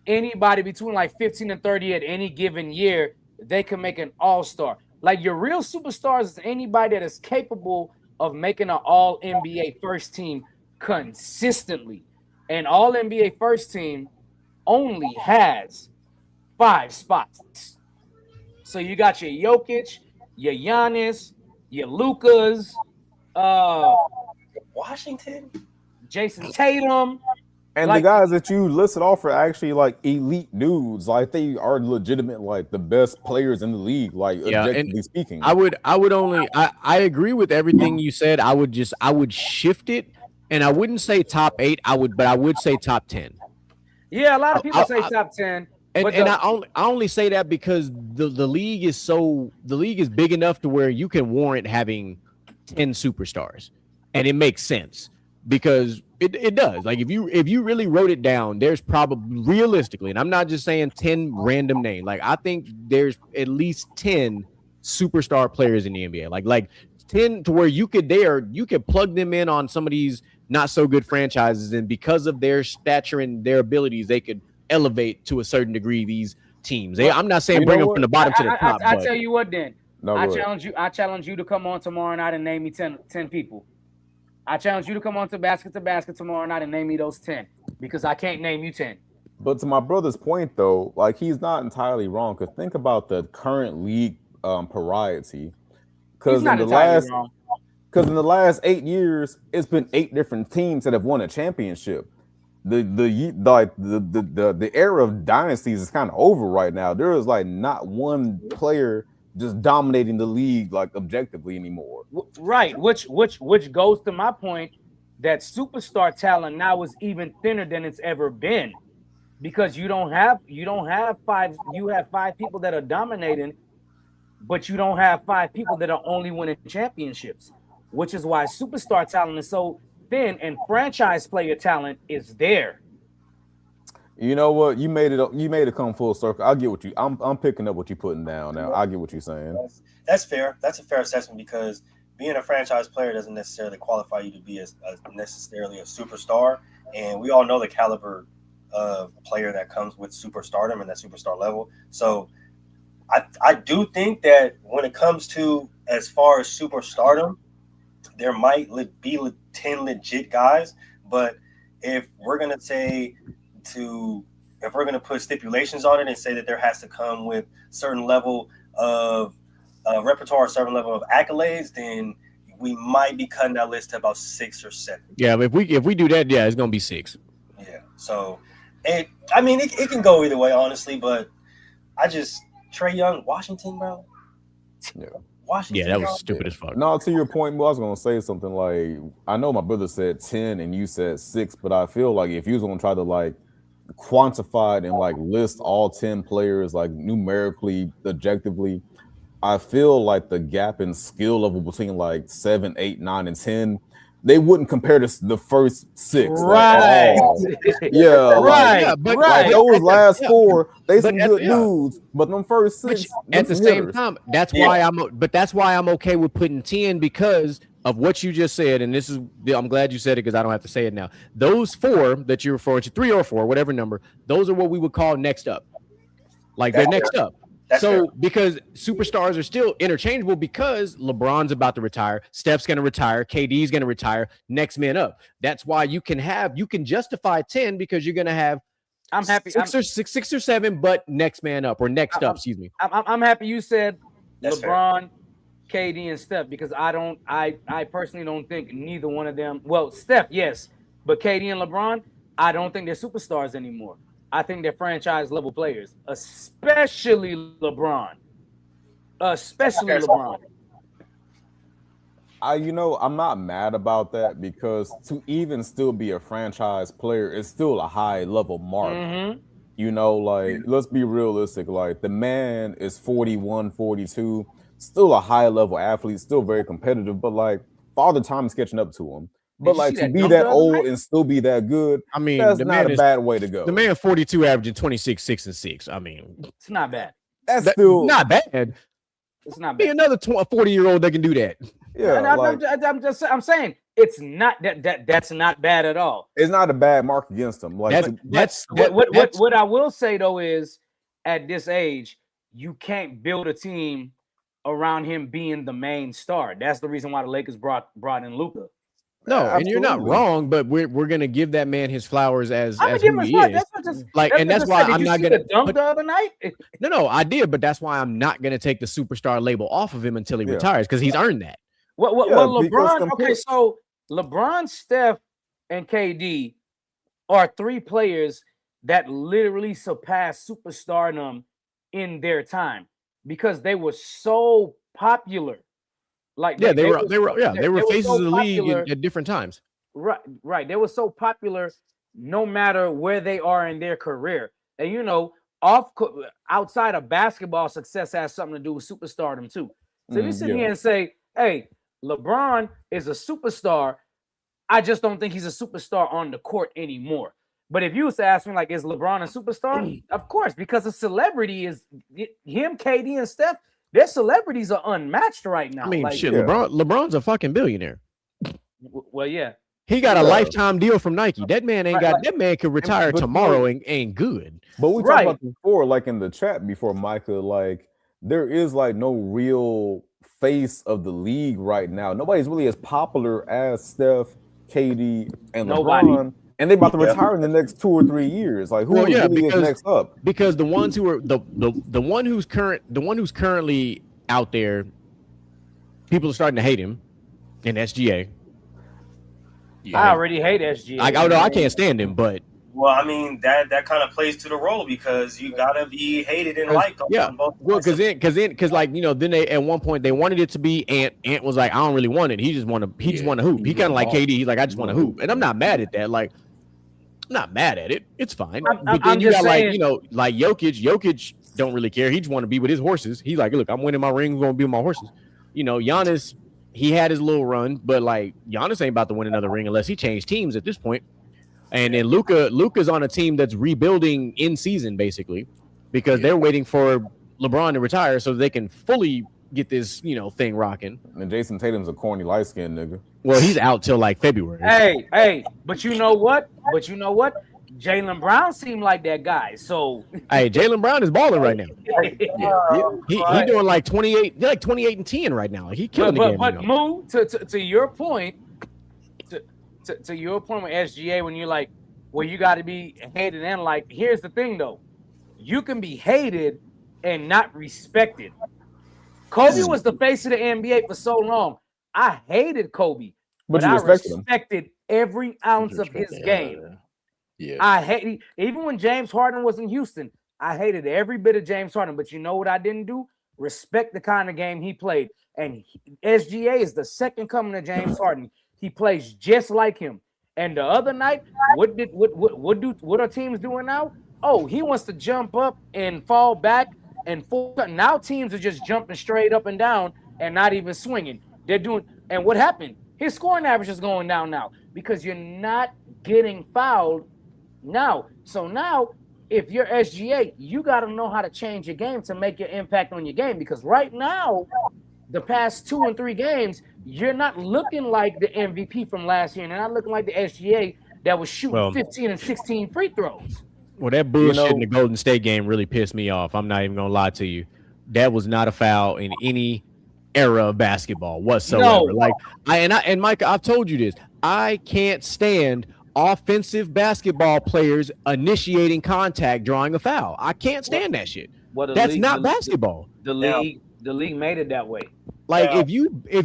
anybody between like 15 and 30 at any given year. They can make an all-star. Like your real superstars is anybody that is capable of making an all NBA first team consistently. And all NBA first team only has 5 spots. So you got your Jokic, your Giannis, your Lukas, Washington. Jason Tatum. And Like- the guys that you listed off are actually like elite dudes. Like they are legitimate, like the best players in the league, like Yeah, and objectively speaking. I would only I agree with everything you said. I would shift it and I wouldn't say top 8. But I would say top 10. Yeah, a lot of people I- say top 10. And But and I only say that because the league is big enough to where you can warrant having 10 superstars, and it makes sense because it does. Like if you really wrote it down, there's probably realistically, and I'm not just saying 10 random names. Like I think there's at least 10 superstar players in the NBA. Like 10 to where you could plug them in on some of these not so good franchises, and because of their stature and their abilities, they could elevate to a certain degree these teams. I'm not saying You bring know them from what? the bottom to the top. I But tell you what, then No, I go ahead. challenge you. I challenge you to come on tomorrow night and name me 10 people. I challenge you to come on to basket tomorrow night and name me those 10 because I can't name you 10. But to my brother's point, though, like he's not entirely wrong. Because think about the current league variety. He's Because not entirely wrong. because in the last 8 years, it's been 8 different teams that have won a championship. The era of dynasties is kind of over right now. There is like not one player just dominating the league like objectively anymore. Right, which goes to my point that superstar talent now is even thinner than it's ever been because you have 5 people that are dominating, but you don't have 5 people that are only winning championships, which is why superstar talent is so thin and franchise player talent is there. You know what? You made it come full circle. I get what you. I'm picking up what you're putting down now. I get what you're saying. That's fair. That's a fair assessment because being a franchise player doesn't necessarily qualify you to be necessarily a superstar. And we all know the caliber of player that comes with superstardom and that superstar level. So I do think that when it comes to as far as superstardom, there might be 10 legit guys. But if we're going to put stipulations on it and say that there has to come with certain level of repertoire, a certain level of accolades, then we might be cutting that list to about 6 or 7. yeah, if we do that, yeah, it's gonna be 6. Yeah. So it can go either way, honestly, but Trae Young, Washington, bro. Yeah. Washington. Yeah, that was stupid as fuck. No, to your point, I was gonna say something like I know my brother said 10 and you said 6, but I feel like if you was gonna try to like quantify it and like list all 10 players like numerically, objectively, I feel like the gap in skill level between like 7, 8, 9, and 10, they wouldn't compare to the first 6. Right. Like, at all. Yeah, Right. Yeah, but right. like those last yeah. 4, they But some at- good yeah. dudes, but them first 6 Which, them at the some same hitters. time, that's why I'm okay with putting 10 because of what you just said. And I'm glad you said it because I don't have to say it now. Those 4 that you referred to, 3 or 4, whatever number, those are what we would call next up. Like they're next up. That's So fair. because superstars are still interchangeable because LeBron's about to retire, Steph's going to retire, KD's going to retire, next man up. That's why you can justify 10 because you're going to have I'm happy. 6 or 7, but next man up or next up, excuse me. I'm happy you said That's LeBron, KD, and Steph because I personally don't think neither one of them. Well, Steph, yes, but KD and LeBron, I don't think they're superstars anymore. I think they're franchise level players, especially LeBron. Especially LeBron. I'm not mad about that because to even still be a franchise player is still a high level mark. Mm-hmm. Like let's be realistic. Like the man is 41, 42, still a high level athlete, still very competitive, but like Father Time is catching up to him. But you like see to that be dunk that the other old night? and still be that good, I mean, that's the not man a bad way to go. The man 42 averaging 26, 6, and 6. I mean, It's not bad. That's still not bad. It's not Be bad. another 40-year-old that can do that. yeah. I'm saying it's not that's not bad at all. It's not a bad mark against him. Like What I will say though is at this age, you can't build a team around him being the main star. That's the reason why the Lakers brought in Luka. No, Absolutely. and you're not wrong, but we're gonna give that man his flowers as who he is. That's why I'm not gonna dunk the other night. No, I did, but that's why I'm not gonna take the superstar label off of him until he retires because he's earned that. Well, LeBron. Okay, so LeBron, Steph, and KD are 3 players that literally surpassed superstardom in their time because they were so popular. Like they were faces so of the league popular. at different times. Right. They were so popular no matter where they are in their career. And outside of basketball, success has something to do with superstardom too. So if you sit here and say, hey, LeBron is a superstar, I just don't think he's a superstar on the court anymore. But if you was to ask me, like, is LeBron a superstar? Of course, because a celebrity is him, KD, and Steph. Their celebrities are unmatched right now. I mean, like, shit, LeBron's a fucking billionaire. Well, yeah. He got a lifetime deal from Nike. That man ain't got. That man could retire but tomorrow and ain't good. But we talked about before, like in the chat before, Micah, like there is like no real face of the league right now. Nobody's really as popular as Steph, KD, and LeBron. And they're about to retire in the next 2 or 3 years. Like who really is next up? Because the ones who are the one who's currently out there, people are starting to hate him in SGA. Yeah. I already hate SGA. I can't stand him, but well, I mean that kind of plays to the role because you gotta be hated and liked. Yeah, well, because then they at one point they wanted it to be Ant. Ant was like, I don't really want it. He just want to hoop. He kind of like KD. He's like, I just want to hoop, and I'm not mad at that. Like, I'm not mad at it. It's fine. But then you got like Jokic. Jokic don't really care. He just want to be with his horses. He's like, look, I'm winning my ring. I'm gonna be with my horses. Giannis. He had his little run, but like Giannis ain't about to win another ring unless he changed teams at this point. And then Luka's on a team that's rebuilding in season basically, because they're waiting for LeBron to retire so they can fully get this thing rocking. And Jason Tatum's a corny light skinned nigga. Well, he's out till like February. Hey, but you know what? Jaylen Brown seemed like that guy. So hey, Jaylen Brown is balling right now. He doing like 28, like 28 and 10 right now. Like he killing the game. But Moo, to your point, to your point with SGA, when you're like, well, you got to be hated and like. Here's the thing though, you can be hated and not respected. Kobe was the face of the NBA for so long. I hated Kobe, but I respected every ounce of his game. Yeah. I hate even when James Harden was in Houston. I hated every bit of James Harden, but you know what I didn't do? Respect the kind of game he played. And SGA is the second coming of James Harden. He plays just like him. And the other night, what are teams doing now? Oh, he wants to jump up and fall back and now teams are just jumping straight up and down and not even swinging. They're doing, and what happened? His scoring average is going down now because you're not getting fouled now. So now, if you're SGA, you got to know how to change your game to make your impact on your game. Because right now, the past 2 and 3 games, you're not looking like the MVP from last year. And you're not looking like the SGA that was shooting 15 and 16 free throws. Well, that bullshit in the Golden State game really pissed me off. I'm not even going to lie to you. That was not a foul in any era of basketball whatsoever. No. Like Mike, I've told you this. I can't stand offensive basketball players initiating contact, drawing a foul. I can't stand that shit. That's not basketball. The league made it that way. Like if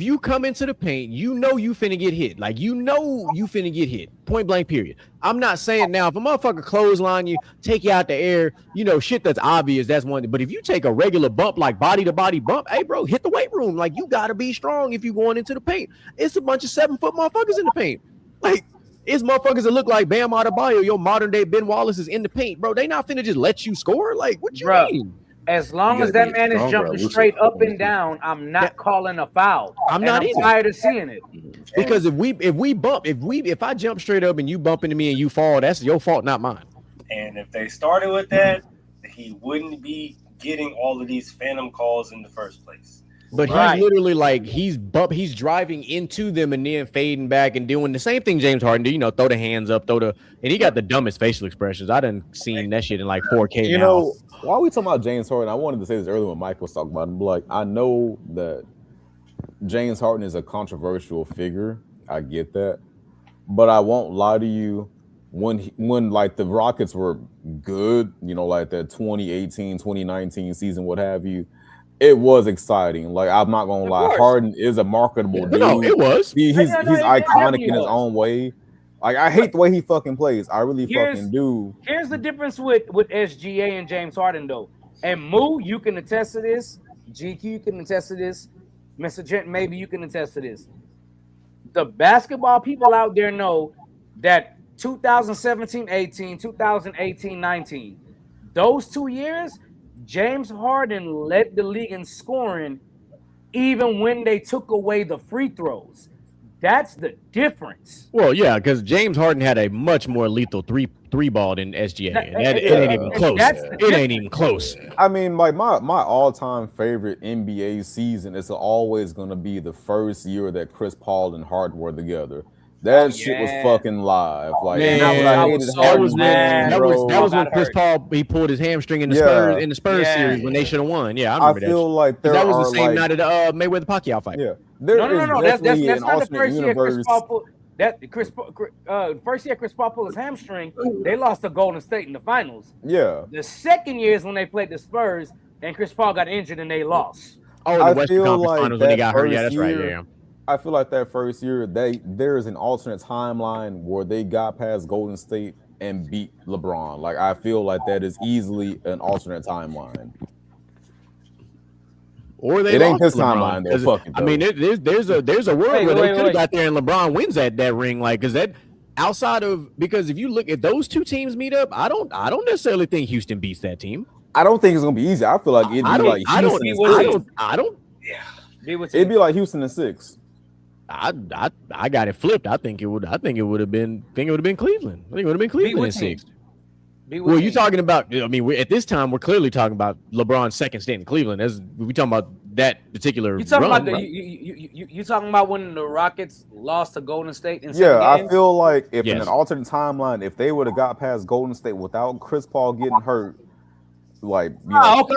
you come into the paint, you finna get hit. Like you finna get hit. Point blank period. I'm not saying now if a motherfucker clothesline you, take you out the air, shit that's obvious, that's one thing. But if you take a regular bump, like body to body bump, hey bro, hit the weight room. Like you gotta be strong if you going into the paint. It's a bunch of 7-foot motherfuckers in the paint. Like it's motherfuckers that look like Bam Adebayo, your modern day Ben Wallace is in the paint, bro. They not finna just let you score. Like what you mean? As long as that man is jumping straight up and down, I'm not calling a foul. I'm tired of seeing it. Because if I jump straight up and you bump into me and you fall, that's your fault, not mine. And if they started with that, he wouldn't be getting all of these phantom calls in the first place. But he's literally like he's driving into them and then fading back and doing the same thing James Harden do, throw the hands up, and he got the dumbest facial expressions. I done seen that shit in like 4K. Why are we talking about James Harden? I wanted to say this earlier when Mike was talking about him. Like, I know that James Harden is a controversial figure. I get that. But I won't lie to you. When like the Rockets were good, like that 2018, 2019 season, what have you, it was exciting. Like, I'm not going to lie. Harden is a marketable dude. No, it was. He's iconic in his own way. Like, I hate the way he fucking plays. I really fucking do. Here's the difference with SGA and James Harden, though. And Moo, you can attest to this. GQ, you can attest to this. Mr. Trent, maybe you can attest to this. the basketball people out there know that 2017-18, 2018-19, those 2 years, James Harden led the league in scoring even when they took away the free throws. That's the difference. Well, yeah, because James Harden had a much more lethal three ball than SGA, and it ain't even close. That's the It ain't even close. I mean, like my all-time favorite NBA season is always going to be the first year that Chris Paul and Harden were together. That shit was fucking live. Like, Man, and I hated so that Harden was mad. that was bro. when Chris hurt. Paul he pulled his hamstring in the Yeah. Spurs Yeah. series when they should have won. Yeah, I I remember that. feel like there That was are the same like, night of the Mayweather Pacquiao fight. yeah, there is No. That's definitely not an the alternate first year Chris universe. Paul pulled. First year Chris Paul pulled his hamstring, they lost to Golden State in the finals. Yeah, The second year is when they played the Spurs, and Chris Paul got injured and they lost. Oh, the I Western feel Conference like Finals when he that got hurt. Yeah, first that's right. year- Yeah. I feel like that first year there is an alternate timeline where they got past Golden State and beat LeBron. Like, I feel like that is easily an alternate timeline. Or they It ain't lost this to LeBron, timeline though. 'cause, Fuck it. I mean, there's a world Wait, where they wait, could have wait. got there and LeBron wins that ring, like, because that outside of because if you look at those two teams meet up, I don't necessarily think Houston beats that team. I don't think it's gonna be easy. I feel like it'd be like Houston and six. I don't. Be with It'd be like Houston and 6. I got it flipped. I think it would have been Cleveland. I think it would have been Cleveland in with team. 6. Be with Well, team. you talking about? I mean, at this time, we're clearly talking about LeBron's second stint in Cleveland. As we talking about that particular. You talking run, about right? you talking about when the Rockets lost to Golden State in Yeah, 7 I games? feel like if in Yes. an alternate timeline, if they would have got past Golden State without Chris Paul getting hurt, like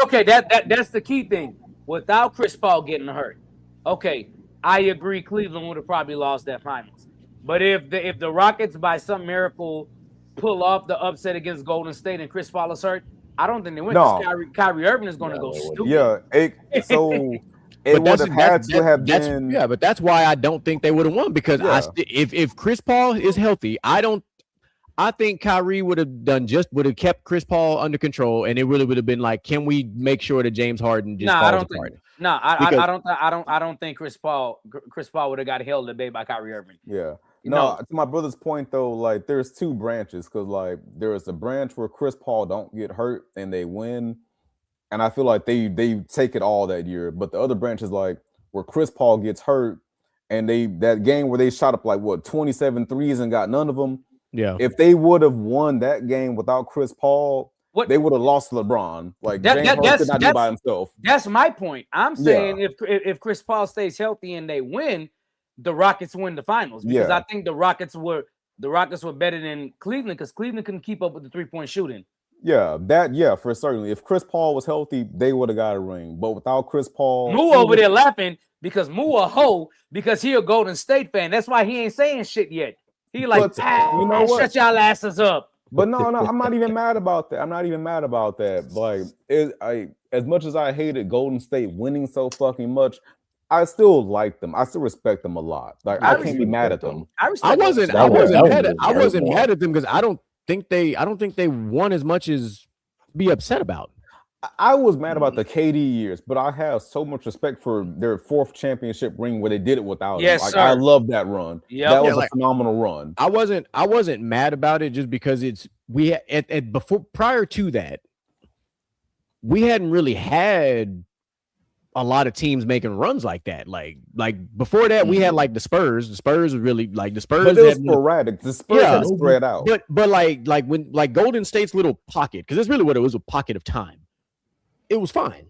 Okay. That's the key thing. Without Chris Paul getting hurt, okay, I agree. Cleveland would have probably lost that finals. But if the Rockets by some miracle pull off the upset against Golden State and Chris Paul is hurt, I don't think they win. No. Because Kyrie Irving is going to go stupid. yeah, so it would have had to have been. Yeah, but that's why I don't think they would have won because Yeah. if Chris Paul is healthy, I think Kyrie would have kept Chris Paul under control, and it really would have been like, can we make sure that James Harden just I falls don't apart? think. No, I don't think Chris Paul would have got held today by Kyrie Irving. Yeah. No. To my brother's point though, like there's two branches because like there's a branch where Chris Paul don't get hurt and they win, and I feel like they take it all that year. But the other branch is like where Chris Paul gets hurt and that game where they shot up like 27 threes and got none of them. Yeah. If they would have won that game without Chris Paul, What- they would have lost LeBron. Like That- James that- Harden could not do that's- by himself. That's my point. I'm saying if Chris Paul stays healthy and they win, the Rockets win the finals because Yeah. I think the Rockets were better than Cleveland because Cleveland couldn't keep up with the 3-point shooting. Yeah, for certainly. If Chris Paul was healthy, they would have got a ring. But without Chris Paul, Moo over there laughing because Moo a hoe because he a Golden State fan. That's why he ain't saying shit yet. He like, But you know what? shut y'all asses up. But no, I'm not even mad about that. I'm not even mad about that. Like, as much as I hated Golden State winning so fucking much, I still like them. I still respect them a lot. Like, I can't be mad at them. I respect wasn't That was mad a I wasn't terrible- mad at them because I don't think they won as much as be upset about. I was mad about the KD years, but I have so much respect for their 4th championship ring where they did it without him. Yes, Like, sir. I love that run. Yep. That was Yeah, a like- phenomenal run. I wasn't mad about it just because before prior to that, we hadn't really had a lot of teams making runs like that. Like before that, we had like the Spurs. The Spurs was really like the Spurs. But it was had- sporadic. The Spurs had to spread out. But like when like Golden State's little pocket, because that's really what it was, a pocket of time. It was fine.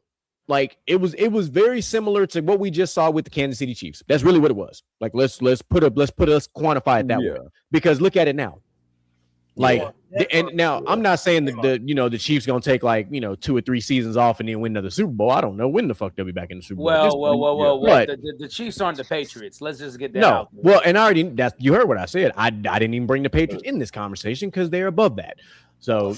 Like it was very similar to what we just saw with the Kansas City Chiefs. That's really what it was. Like let's quantify it that way. Because look at it now. Like and now I'm not saying that the Chiefs gonna take like 2 or 3 seasons off and then win another Super Bowl. I don't know when the fuck they'll be back in the Super Bowl. Well. But- The Chiefs aren't the Patriots. Let's just get that No, out. well, and I already you heard what I said. I didn't even bring the Patriots in this conversation because they're above that. So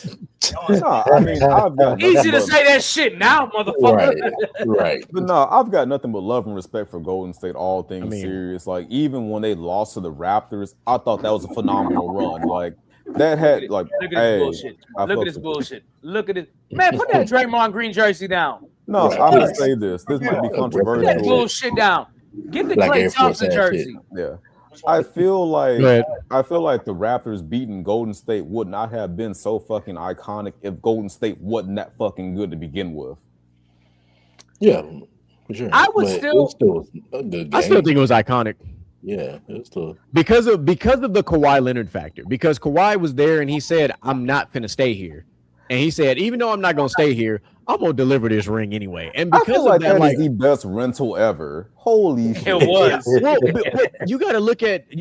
No, I mean, I've got Easy nothing to but- say that shit now, motherfucker. Right. But no, I've got nothing but love and respect for Golden State, all things I mean- serious. Like, even when they lost to the Raptors, I thought that was a phenomenal run. Like, that had, like, Look at this hey, bullshit. I Look at fucks this with it. bullshit. Look at it. Man, put that Draymond Green jersey down. No, Right. I'm going to say this. This might be Put that controversial. bullshit down. Get the Like Klay Air Force Thompson ass jersey. Yeah. Which one? I feel like Go ahead. the Raptors beating Golden State would not have been so fucking iconic if Golden State wasn't that fucking good to begin with. Yeah, for sure. I would But it still. was still a good I still game. think it was iconic Yeah, it was still. because of the Kawhi Leonard factor. Because Kawhi was there and he said, "I'm not finna stay here," and he said, "Even though I'm not gonna stay here, I'm gonna deliver this ring anyway." And I because feel of like that, that is the best rental ever. Holy shit! It was. well, but you got to look at the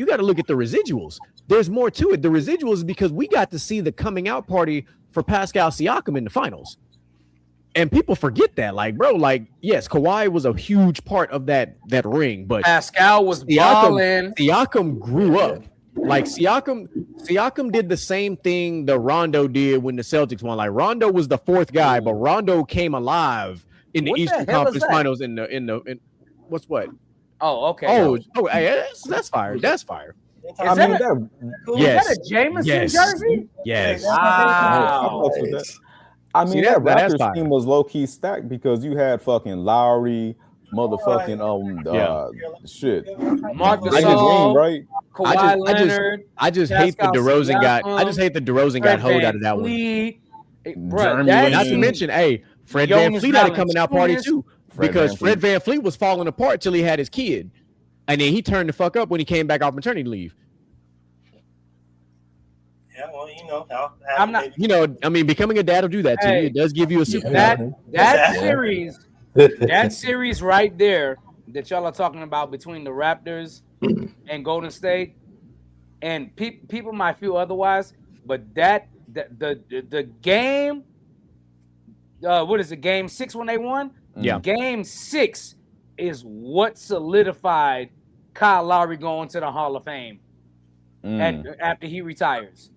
residuals. There's more to it. The residuals is because we got to see the coming out party for Pascal Siakam in the finals. And people forget that, like, bro, like, yes, Kawhi was a huge part of that ring, but Pascal was balling. Siakam grew up. Like Siakam did the same thing that Rondo did when the Celtics won. Like Rondo was the fourth guy, but Rondo came alive in the What the Eastern hell is Conference that? Finals. In what's what? Oh, okay. Oh, hey, that's fire. That's fire. I that mean, a- that, Yes. Is that a Jameson Yes. jersey? Yes. I Wow. fucks with that. I mean, See, that that's Raptors fire. team was low key stacked because you had fucking Lowry, motherfucking shit. Marc Draymond Green, Gasol, right? Kawhi Leonard. I just hate that Pascal DeRozan got. I Siakam, just hate that DeRozan got Fred hold out Van of that one. Fleet. Jeremy That Lin. Not to team- mention, hey, Fred Van Jonas Fleet had a coming out party Valanciunas. too, because Fred Van Fleet was falling apart till he had his kid, and then he turned the fuck up when he came back off maternity leave. Yeah, well, you know, I'm not- You know, I mean, becoming a dad will do that to you. Hey, It does give you a super. that Yeah. series, that series right there that y'all are talking about between the Raptors and Golden State, and people might feel otherwise, but the game, what is it? Game 6 when they won. Yeah. Game 6 is what solidified Kyle Lowry going to the Hall of Fame after he retires.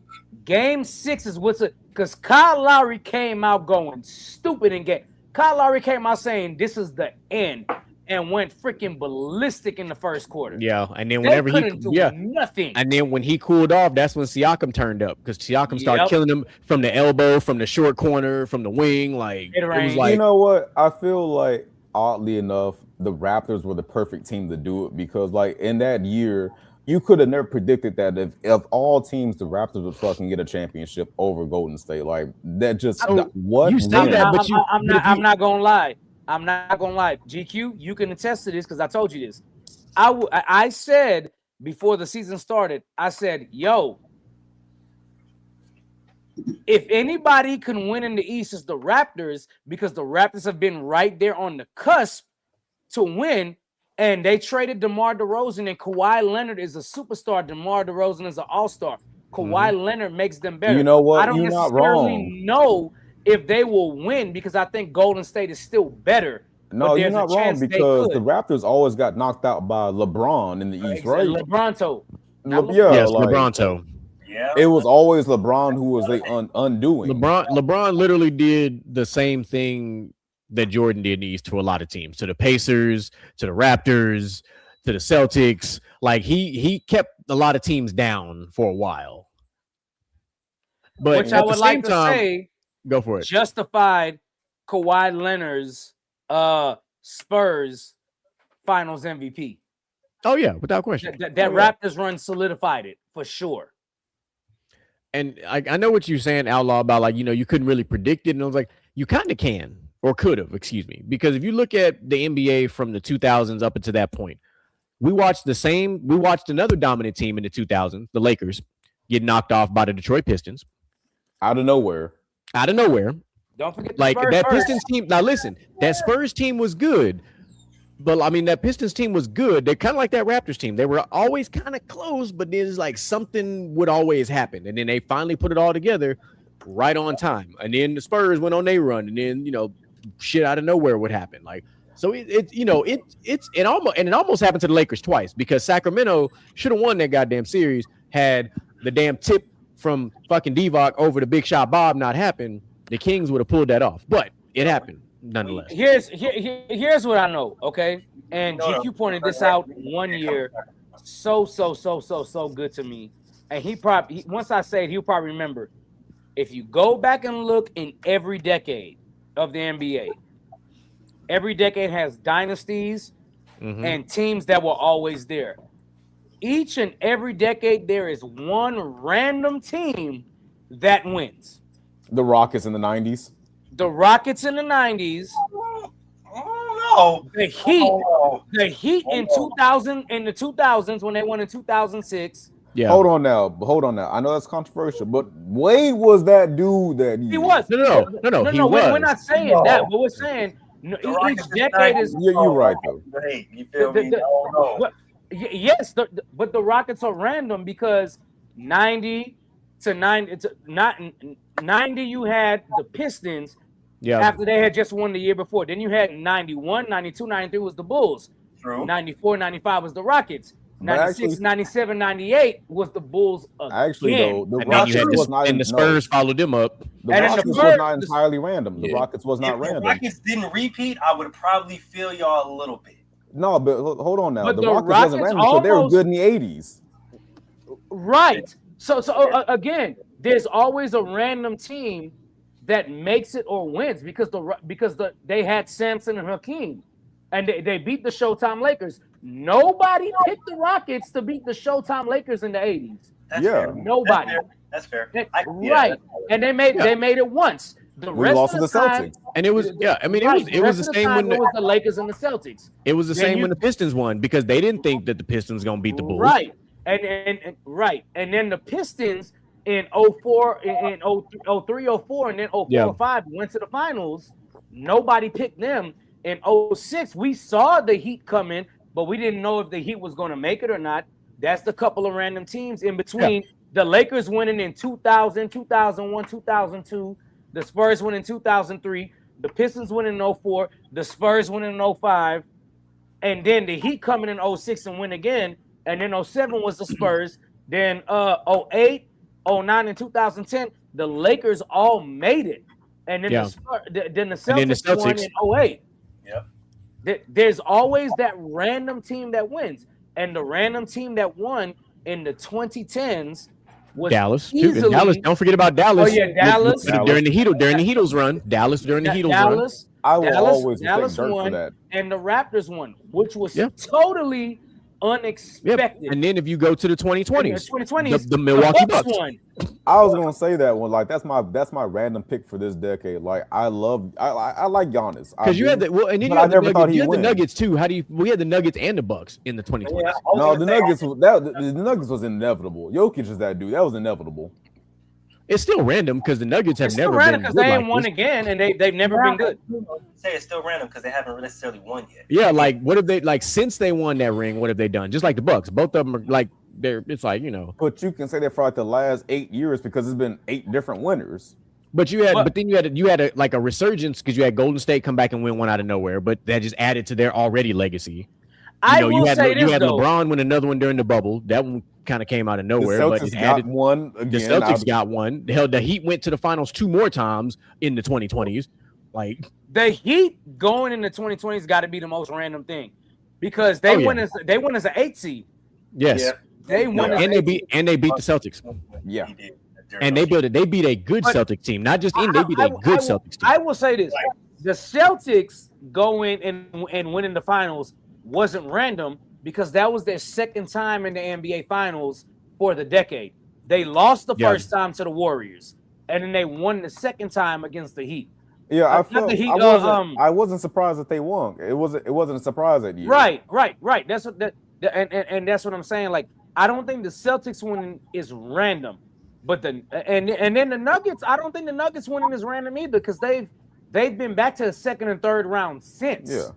Game 6 is what's it, because Kyle Lowry came out going stupid in game. Kyle Lowry came out saying this is the end and went freaking ballistic in the first quarter. Yeah, and then They whenever couldn't do nothing. and then when he cooled off, that's when Siakam turned up because Siakam started Yep. killing him from the elbow, from the short corner, from the wing. Like it was Mid-range. like You know what? I feel like oddly enough, the Raptors were the perfect team to do it because, like, in that year, you could have never predicted that if all teams, the Raptors would fucking get a championship over Golden State. Like that just So, what? you say win? that, but you- I'm but not. if you- I'm not gonna lie. I'm not gonna lie. GQ, you can attest to this because I told you this. I said before the season started. I said, "Yo, if anybody can win in the East, it's the Raptors because the Raptors have been right there on the cusp to win." And they traded DeMar DeRozan, and Kawhi Leonard is a superstar. DeMar DeRozan is an all-star. Kawhi Leonard makes them better. You know what? I don't You're not necessarily wrong. know if they will win because I think Golden State is still better. No, but you're there's not a wrong chance they because could. the Raptors always got knocked out by LeBron in the East, right? LeBronto. yes, like, LeBronto. Yeah. it was always LeBron who was the undoing. LeBron literally did the same thing that Jordan did in the East to a lot of teams, to the Pacers, to the Raptors, to the Celtics. Like he kept a lot of teams down for a while. But Which I at the would same like to time, say go for it. justified Kawhi Leonard's Spurs Finals MVP. Oh yeah, without question. That Oh, yeah. Raptors run solidified it for sure. And I know what you're saying, Outlaw, about like, you know, you couldn't really predict it. And I was like, you kind of can, or could have, excuse me. Because if you look at the NBA from the 2000s up until that point, we watched another dominant team in the 2000s, the Lakers, get knocked off by the Detroit Pistons. Out of nowhere. Don't forget the Like Spurs that first. Pistons team. Now listen, that Spurs team was good. But I mean, that Pistons team was good. They're kind of like that Raptors team. They were always kind of close, but there's like something would always happen. And then they finally put it all together right on time. And then the Spurs went on their run. And then, you know, shit out of nowhere would happen. Like, so it almost happened to the Lakers twice because Sacramento should have won that goddamn series had the damn tip from fucking Divock over the Big Shot Bob not happened. The Kings would have pulled that off, but it happened nonetheless. Here's what I know, okay? And GQ pointed this out one year. So good to me. And he once I say it, he'll probably remember. If you go back and look in every decade of the NBA, every decade has dynasties and teams that were always there. Each and every decade, there is one random team that wins. The Rockets in the 90s. The Rockets in the 90s, No. the Heat, Oh, the Heat in 2000, in the 2000s when they won in 2006. Yeah. Hold on now. I know that's controversial, but Wade was that dude that He was. No. He We're was. not saying that, but we're saying the each Rockets decade is. Yeah, you're right though. Hey, you feel me? No. Yes, but the Rockets are random because 90 to 90 to not 90 you had the Pistons Yeah. after they had just won the year before. Then you had 91, 92, 93 was the Bulls. True. 94, 95 was the Rockets. But 96, actually- 97, 98 was the Bulls again. Actually, though, the And then you Rockets had was not and the Spurs followed them up. The And then Rockets the was Spurs- not entirely random. The Yeah. Rockets was not If the random. Rockets didn't repeat, I would probably feel y'all a little bit. No, but hold on now. But The the Rockets Rockets wasn't random because they were almost- good in the 80s. Right. So again, there's always a random team that makes it or wins because they had Samson and Hakeem, and they beat the Showtime Lakers. Nobody picked the Rockets to beat the Showtime Lakers in the 80s. That's Yeah. fair. Nobody. That's fair. Right. And they made it once. The We rest lost of to the the time, Celtics. And it was I mean right, it was rest the of same time when it was the Lakers and the Celtics. it was the Then same you- when the Pistons won because they didn't think that the Pistons gonna beat the Bulls. Right. And right. And then the Pistons in 04, in 03, 04, and then 04, Yeah. 05 went to the finals. Nobody picked them. In 06, we saw the Heat come in, but we didn't know if the Heat was going to make it or not. That's the couple of random teams in between. The Lakers winning in 2000, 2001, 2002. The Spurs winning in 2003. The Pistons winning in 04. The Spurs winning in 05. And then the Heat coming in 06 and win again. And then 07 was the Spurs. Then 08, 09, and 2010, the Lakers all made it. And then Yeah. then the And then the Celtics won Celtics. in 08. Yep. There's always that random team that wins. And the random team that won in the 2010s was Dallas too. And easily- Dallas, don't forget about Dallas. Oh, yeah, Dallas. During the Heatles run. Dallas during the Heatles run. Dallas, I will Dallas- always Dallas take dirt won. for that. and the Raptors won, which was Yeah. totally unexpected. And then if you go to the And 2020s, the 2020s, the Milwaukee Bucks Bucks. won. I was gonna say that one. Like that's my random pick for this decade. Like I like Giannis. I Because you do. had the and then But you I had the never thought Nuggets, he'd you had the win. Nuggets too. We had the Nuggets and the Bucks in the 2020s. Yeah, I was No, gonna the say, Nuggets was the Nuggets was inevitable. Jokic is that dude. That was inevitable. It's still random because the Nuggets have It's still never random been because good they ain't like won this. again, and they've never been good. Say it's still random because they haven't necessarily won yet. Yeah, like what have they like since they won that ring? What have they done? Just like the Bucks, both of them are like they're. It's like But you can say that for like the last 8 years because it's been 8 different winners. But then you had a resurgence because you had Golden State come back and win one out of nowhere, but that just added to their already legacy. I you say this had though. LeBron win another one during the bubble. That one kind of came out of The nowhere, but Celtics it got added. one The again. Celtics got one. Hell, the Heat went to the finals 2 more times in the 2020s. Like, The Heat going in the 2020s got to be the most random thing because they Oh, yeah. win as an 8 seed. yes, Yeah. They won as and they beat the Celtics, Yeah. He did. and they beat a good But- Celtics team, not just they beat a good Celtics team. I will say this: the Celtics going and winning the finals wasn't random because that was their second time in the NBA Finals for the decade. They lost the Yeah. first time to the Warriors, and then they won the second time against the Heat. Yeah, Not the Heat, I wasn't surprised that they won. It wasn't a surprise that year. Right. That's what and that's what I'm saying. Like, I don't think the Celtics winning is random, but and then the Nuggets. I don't think the Nuggets winning is random either because they've been back to the second and third round since. Yeah.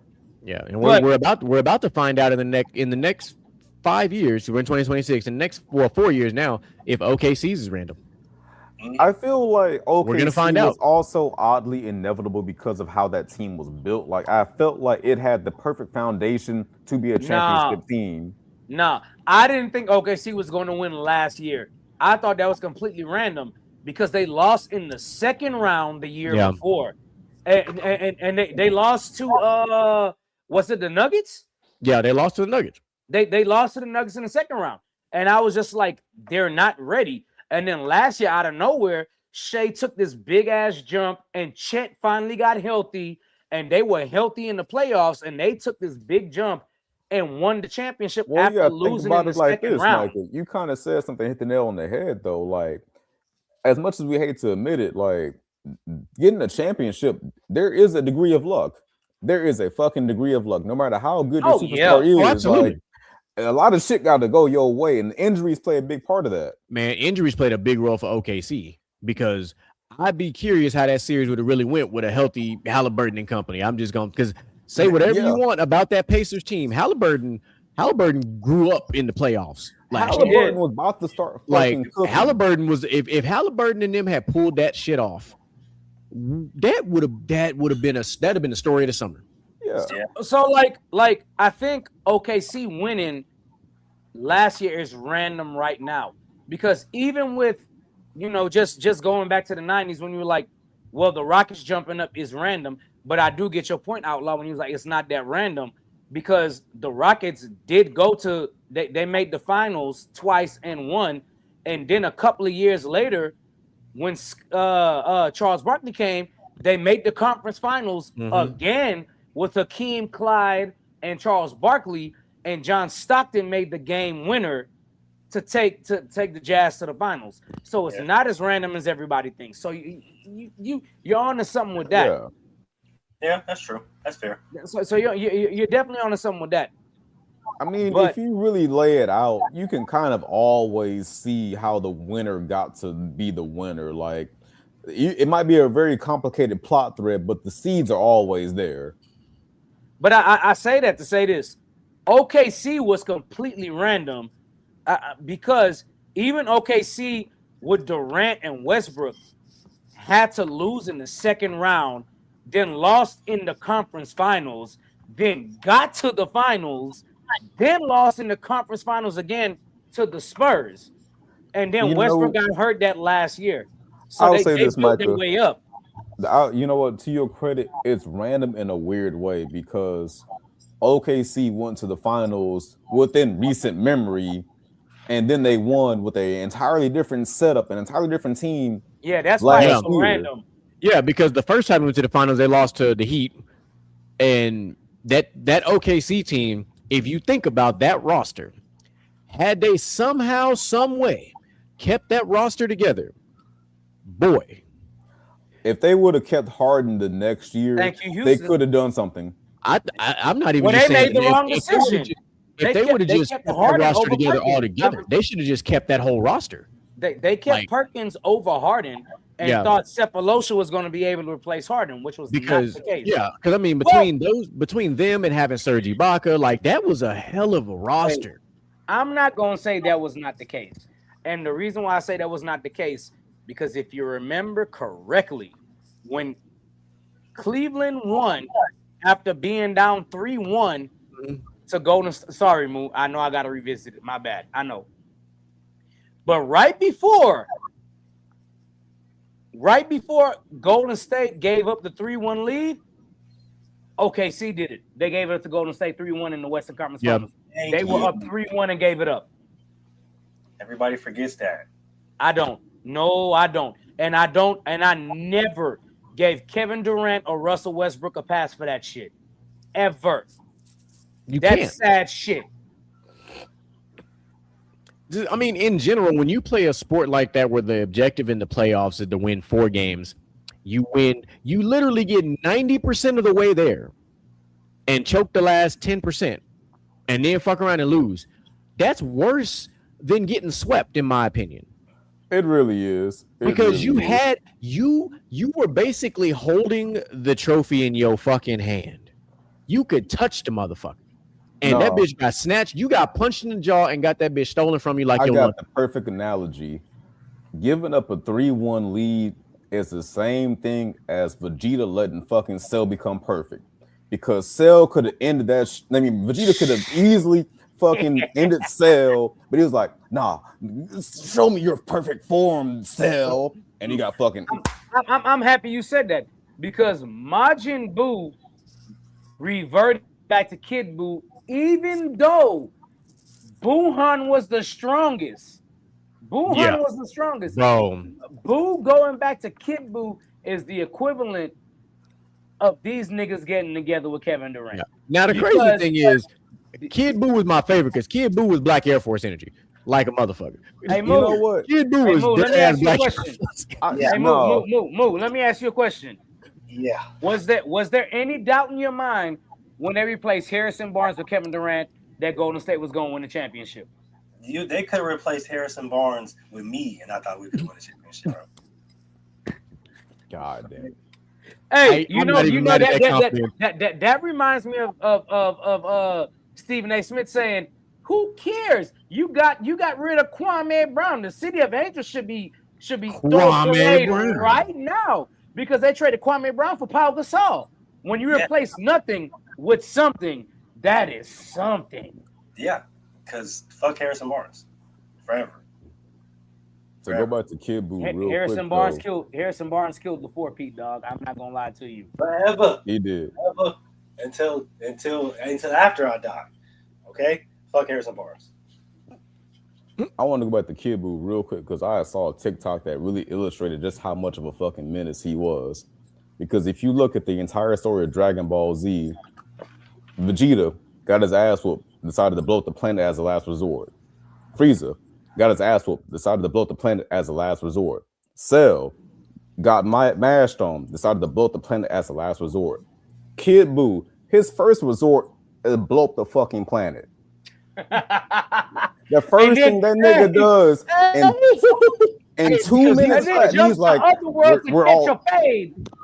Yeah, and But- we're about to find out in the next 5 years. We're in 2026. In the next 4 years now, if OKC's is random. I feel like OKC gonna find was out. also oddly inevitable because of how that team was built. Like I felt like it had the perfect foundation to be a championship team. Nah, I didn't think OKC was going to win last year. I thought that was completely random because they lost in the second round the year Yeah. before, and they lost to was it the Nuggets? Yeah, they lost to the Nuggets. They lost to the Nuggets in the second round, and I was just like, they're not ready. And then last year, out of nowhere, Shea took this big ass jump, and Chet finally got healthy, and they were healthy in the playoffs, and they took this big jump, and won the championship Well, you after gotta think losing in about the it like second this, round. Michael. You kind of said something, hit the nail on the head, though. Like, as much as we hate to admit it, like getting a championship, there is a degree of luck. There is a fucking degree of luck. No matter how good your Oh yeah, superstar Oh, is, like absolutely. a lot of shit got to go your way, and injuries play a big part of that. Man, injuries played a big role for OKC because I'd be curious how that series would have really went with a healthy Halliburton and company. I'm just going because say whatever Yeah, you want about that Pacers team. Halliburton grew up in the playoffs last year. Halliburton did. was about to start Like fucking cooking. Halliburton was if Halliburton and them had pulled that shit off, that would have been the story of the summer. Yeah, So like I think OKC winning last year is random right now because even with just going back to the 90s when you were like, well, the Rockets jumping up is random, but I do get your point, Outlaw, when he was like it's not that random because the Rockets did go to they made the finals twice and won, and then a couple of years later when Charles Barkley came, they made the conference finals again with Hakeem Clyde and Charles Barkley, and John Stockton made the game winner to take the Jazz to the finals. So it's not as random as everybody thinks. So you're on to something with that. yeah. Yeah, that's true. That's fair. So you're definitely on to something with that. I mean, But- if you really lay it out, you can kind of always see how the winner got to be the winner. Like, it might be a very complicated plot thread, but the seeds are always there. But I say that to say this. OKC was completely random because even OKC with Durant and Westbrook had to lose in the second round, then lost in the conference finals, then got to the finals, then lost in the conference finals again to the Spurs. And then Westbrook got hurt that last year. So I'll they say this, built their Micah. way up. You know what? To your credit, it's random in a weird way because OKC went to the finals within recent memory, and then they won with an entirely different setup, an entirely different team. Yeah, that's why it's last so year. random. Yeah, because the first time we went to the finals, they lost to the Heat, and that OKC team. If you think about that roster, had they somehow, some way, kept that roster together, boy, If they would have kept Harden the next year, Thank you, they Houston. could have done something. I'm not even. Well, just they saying made the that wrong if they would've decision. If they would have just kept kept that Harden roster over together Perkins. all together, they should have just kept that whole roster. They kept Like- Perkins over Harden and Yeah. thought Cephalosha was going to be able to replace Harden, which was Because not the case. because I mean between them and having Serge Ibaka, like that was a hell of a roster. I'm not going to say that was not the case. And the reason why I say that was not the case, because if you remember correctly, when Cleveland won after being down 3-1 to Golden State. Sorry, Moo. I know I got to revisit it. My bad. I know. But right before Golden State gave up the 3-1 lead, OKC did it. They gave it up to Golden State 3-1 in the Western Conference Yep. Finals. They were up 3-1 and gave it up. Everybody forgets that. I don't. No, I don't. And I never gave Kevin Durant or Russell Westbrook a pass for that shit. Ever. You That's can't. sad shit. I mean, in general, when you play a sport like that where the objective in the playoffs is to win 4 games, you literally get 90% of the way there and choke the last 10% and then fuck around and lose. That's worse than getting swept, in my opinion. It really is. Because you were basically holding the trophy in your fucking hand. You could touch the motherfucker. And that bitch got snatched. You got punched in the jaw and got that bitch stolen from you like I your got lunch. the perfect analogy. Giving up a 3-1 lead is the same thing as Vegeta letting fucking Cell become perfect. Because Cell could have ended that. Vegeta could have easily fucking ended Cell, but he was like, "Nah, show me your perfect form, Cell." And he got fucking. I'm happy you said that because Majin Buu reverted back to Kid Buu, even though Buhan was the strongest. Buhan was the strongest. Bro. Buu going back to Kid Buu is the equivalent of these niggas getting together with Kevin Durant. Yeah. Now the crazy thing is, Kid Buu was my favorite because Kid Buu was Black Air Force energy, like a motherfucker. Hey, You know Moo. what? Kid Buu Hey, was Moo, let me dead ass ask you a Black Air question. Force. Yeah. Hey, No, Moo, let me ask you a question. Yeah. Was there any doubt in your mind when they replaced Harrison Barnes with Kevin Durant that Golden State was going to win the championship? They could have replaced Harrison Barnes with me, and I thought we could win a championship. God damn. Hey, I'm not even mad at that compliment. that reminds me of Stephen A. Smith saying, "Who cares? You got rid of Kwame Brown. The City of Angels should be throwing Kwame parade Brown. right now because they traded Kwame Brown for Paul Gasol. When you Yeah. replace nothing with something, that is something." Yeah, because fuck Harrison Barnes forever. To go back to Kid Buu real Harrison quick, though, Harrison Barnes killed the 4-peat, dog. I'm not gonna lie to you. Forever, he did. forever, until after I die. Okay, fuck Harrison Barnes. I want to go back to Kid Buu real quick because I saw a TikTok that really illustrated just how much of a fucking menace he was. Because if you look at the entire story of Dragon Ball Z, Vegeta got his ass whooped, decided to blow up the planet as a last resort. Frieza got his ass whooped, decided to blow up the planet as a last resort. Cell got mashed on, decided to blow up the planet as a last resort. Kid Buu, his first resort is blow up the fucking planet. The first thing that nigga does in 2 minutes, he's like, we're all,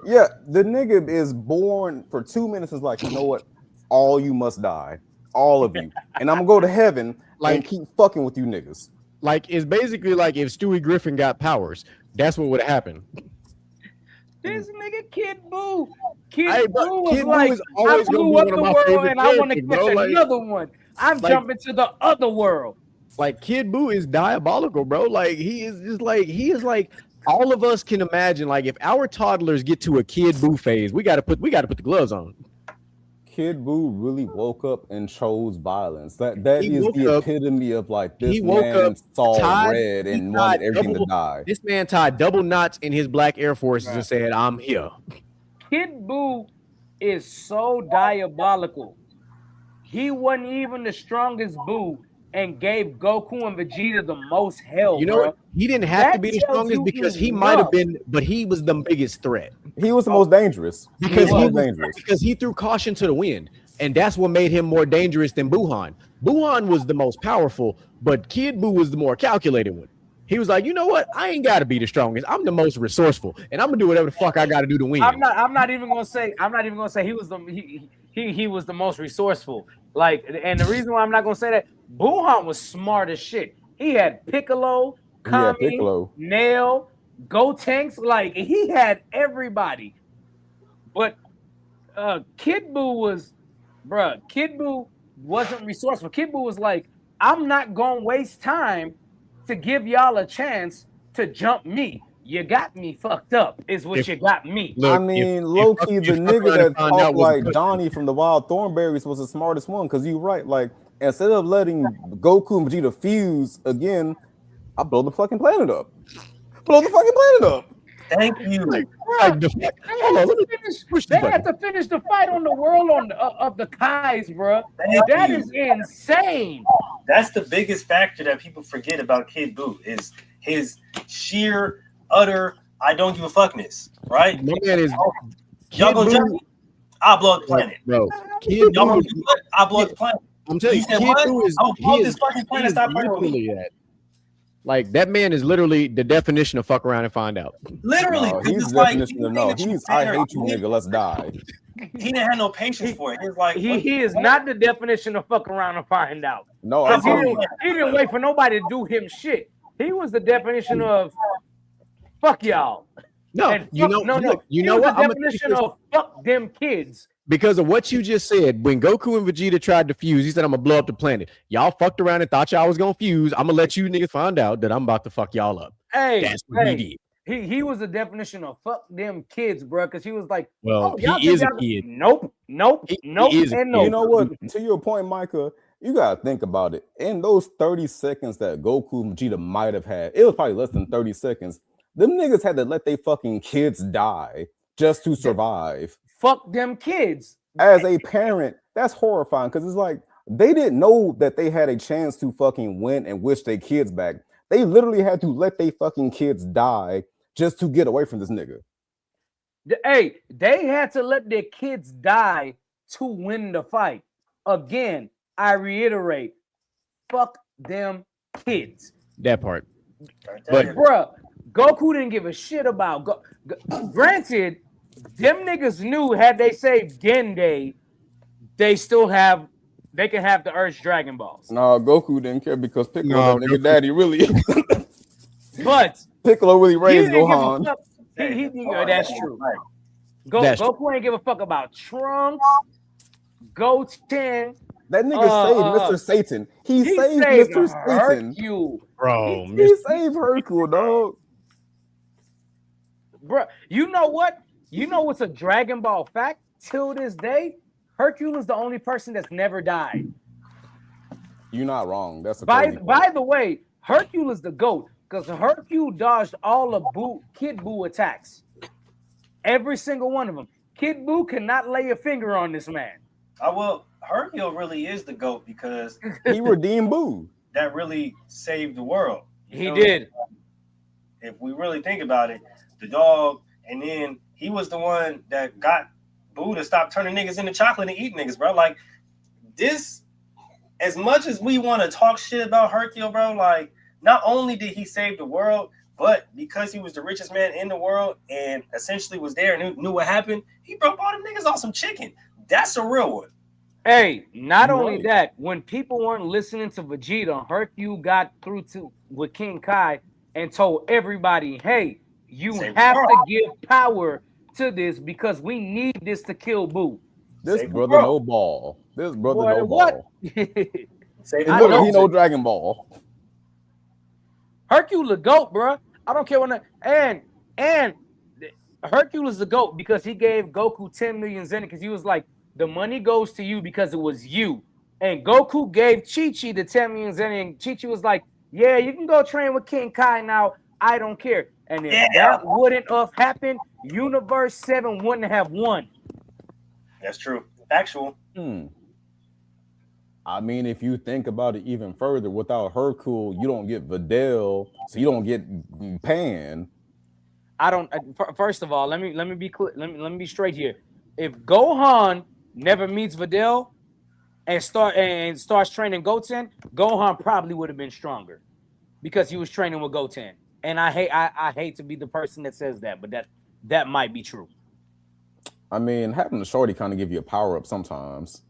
yeah, the nigga is born for 2 minutes, is like, you know what? All you must die. All of you. And I'm gonna go to heaven and keep fucking with you niggas. Like, it's basically like if Stewie Griffin got powers, that's what would happen. This nigga Kid Buu. Hey, Kid bro, Buu was Kid Buu like, is I always gonna blew be up one of the my world favorite and I want to characters, catch bro. Like- another one. I'm like- jumping to the other world. Like, Kid Buu is diabolical, bro. Like, he is like all of us can imagine. Like, if our toddlers get to a Kid Buu phase, we gotta put the gloves on. Kid Buu really woke up and chose violence. That He is woke the up- epitome of like this he woke man up saw tied- red he and tied wanted everything double- to die. This man tied double knots in his Black Air Forces and said, "I'm here." Kid Buu is so diabolical. He wasn't even the strongest Buu and gave Goku and Vegeta the most hell. You know bro. what? He didn't have to That be the tells strongest you because he might have enough. been, but he was the biggest threat. He was the most dangerous. Because he he was was dangerous. because he threw caution to the wind, and that's what made him more dangerous than Buhan. Buhan was the most powerful, but Kid Buu was the more calculated one. He was like, you know what? I ain't got to be the strongest. I'm the most resourceful, and I'm gonna do whatever the fuck I got to do to win. I'm not even gonna say he was he was the most resourceful. Like, and the reason why I'm not gonna say that, Buhan was smart as shit. He had Piccolo, Kami, Piccolo. Nail, Gotenks, like he had everybody. But Kid Buu wasn't resourceful. Kid Buu was like, I'm not gonna waste time to give y'all a chance to jump me. You got me fucked up, is what you got me. Look, I mean, low key, the nigga that talked like Donnie from the Wild Thornberries was the smartest one. Because you're right, like instead of letting Goku and Vegeta fuse again, I blow the fucking planet up. Blow the fucking planet up. Thank you. Like, They had to finish the fight on the world of the Kais, bro. That is insane. That's the biggest factor that people forget about Kid Buu is his sheer, utter, I don't give a fuckness, right? My man is Y'all go jump me, I'll blow up the planet. Bro, Kid Y'all Buu, gonna do what? I'll blow up the planet. I'm telling you, said Kid what? Buu is I'll blow up he this is- fucking planet. he is Stop playing with me. literally that. Like, that man is literally the definition of fuck around and find out. Literally, No, 'cause he's it's the like definition of anything no. that you He's say I or hate you, do, nigga. Let's die. He didn't have no patience for it. He was like, He is not the definition of fuck around and find out. No, I'm He didn't wait for nobody to do him shit. He was the definition of fuck y'all. No, And you fuck- know, look, you he know was what? the I'm gonna definition of fuck them kids. because of what you just said. When Goku and Vegeta tried to fuse, he said, "I'm gonna blow up the planet." Y'all fucked around and thought y'all was gonna fuse. I'm gonna let you niggas find out that I'm about to fuck y'all up. Hey, That's what he did. He was the definition of fuck them kids, bro. Because he was like, Well, y'all he is a think y'all- kid. Nope, He is a and kid. nope. You know what? To your point, Micah, you gotta think about it. In those 30 seconds that Goku and Vegeta might have had, it was probably less than 30 seconds. Them niggas had to let their fucking kids die just to survive. Fuck them kids. As a parent, that's horrifying because it's like, They didn't know that they had a chance to fucking win and wish their kids back. They literally had to let their fucking kids die just to get away from this nigga. Hey, they had to let their kids die to win the fight. Again, I reiterate, fuck them kids. That part. But Bruh, Goku didn't give a shit about. Granted, them niggas knew had they saved Gende, they can have the Earth's Dragon Balls. Nah, Goku didn't care because Piccolo, that nigga daddy, really. But Piccolo really he raised didn't give a Gohan. fuck. That's true. That's Goku ain't give a fuck about Trunks, Goten. That nigga saved Mr. Satan. He saved Mr. Satan. Hercule. Bro, He saved Hercule, dog. Bro, you know what? You know what's a Dragon Ball fact? Till this day, Hercule is the only person that's never died. You're not wrong. That's a By crazy point. the way, Hercule is the GOAT because Hercule dodged all of Kid Buu attacks. Every single one of them. Kid Buu cannot lay a finger on this man. Well, Hercule really is the GOAT because He redeemed Boo. that really saved the world. He did. If we really think about it, the dog, and then he was the one that got Boo to stop turning niggas into chocolate and eat niggas, bro. Like this, as much as we want to talk shit about Hercule, bro, like not only did he save the world, but because he was the richest man in the world and essentially was there and knew what happened, he broke all them niggas off some chicken. That's a real one. Hey, not only that, when people weren't listening to Vegeta, Hercule got through with King Kai and told everybody, hey, you have to give power to this because we need this to kill Boo. This brother no ball. This brother no ball. He no Dragon Ball. Hercule the GOAT, bro. I don't care what. And Hercule is the GOAT because he gave Goku 10 million Zen because he was like, the money goes to you because it was you. And Goku gave Chi-Chi the 10 million Zen and Chi-Chi was like, yeah, you can go train with King Kai now. I don't care. And if that wouldn't have happened, Universe 7 wouldn't have won. That's true. Factual. I mean, if you think about it even further, without Hercule, you don't get Videl, so you don't get Pan. I don't. First of all, let me be clear. Let me be straight here. If Gohan never meets Videl and starts training Goten, Gohan probably would have been stronger because he was training with Goten. And I hate to be the person that says that, but that might be true. I mean, having a shorty kind of give you a power up sometimes.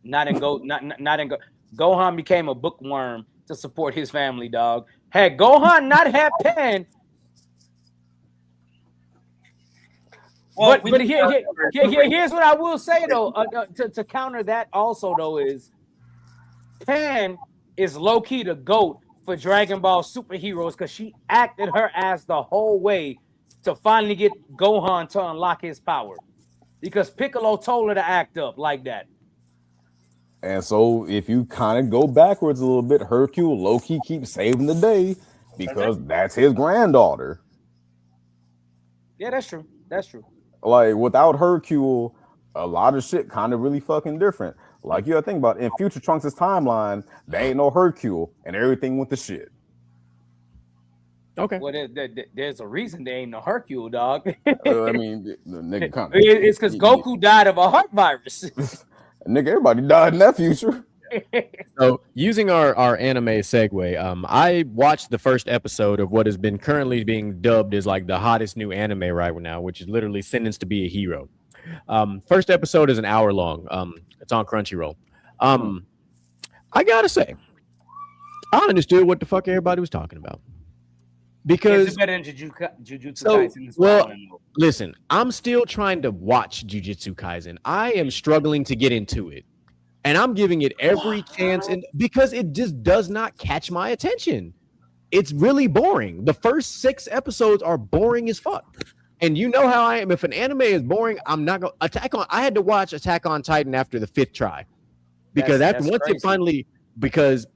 Gohan became a bookworm to support his family, dog. Had Gohan not had Pan, but here's what I will say though. To counter that also though is Pan is low key the GOAT for Dragon Ball superheroes because she acted her ass the whole way to finally get Gohan to unlock his power because Piccolo told her to act up like that. And so if you kind of go backwards a little bit, Hercule low-key keeps saving the day because that's his granddaughter. Yeah, that's true. That's true. Like without Hercule, a lot of shit kind of really fucking different. Like you gotta think about it, in Future Trunks' timeline, there ain't no Hercule and everything went to shit. Okay. Well, there's a reason there ain't no Hercule, dog. I mean, the nigga kind of. It's because Goku died of a heart virus. Nigga, everybody died in that future. So, using our anime segue, I watched the first episode of what has been currently being dubbed as like the hottest new anime right now, which is literally Sentenced to Be a Hero. First episode is an hour long. It's on Crunchyroll. I gotta say, I understood what the fuck everybody was talking about. Because it's better than Jujutsu Kaisen. Well, listen, I'm still trying to watch Jujutsu Kaisen. I am struggling to get into it. And I'm giving it every chance because it just does not catch my attention. It's really boring. The first 6 episodes are boring as fuck. And you know how I am. If an anime is boring, I'm not going to I had to watch Attack on Titan after the 5th try. Because because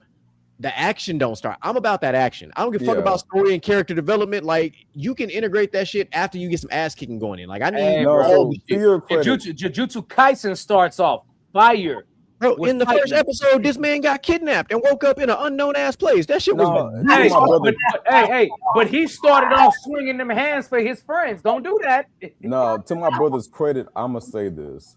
the action don't start. I'm about that action. I don't give a fuck about story and character development. Like, you can integrate that shit after you get some ass kicking going in. Like, I need Jujutsu Kaisen starts off fire. Bro, was in the fighting first him. episode, this man got kidnapped and woke up in an unknown ass place. That shit was No, Hey, my brother. but he started off swinging them hands for his friends. Don't do that. No, to my brother's credit, I'ma say this.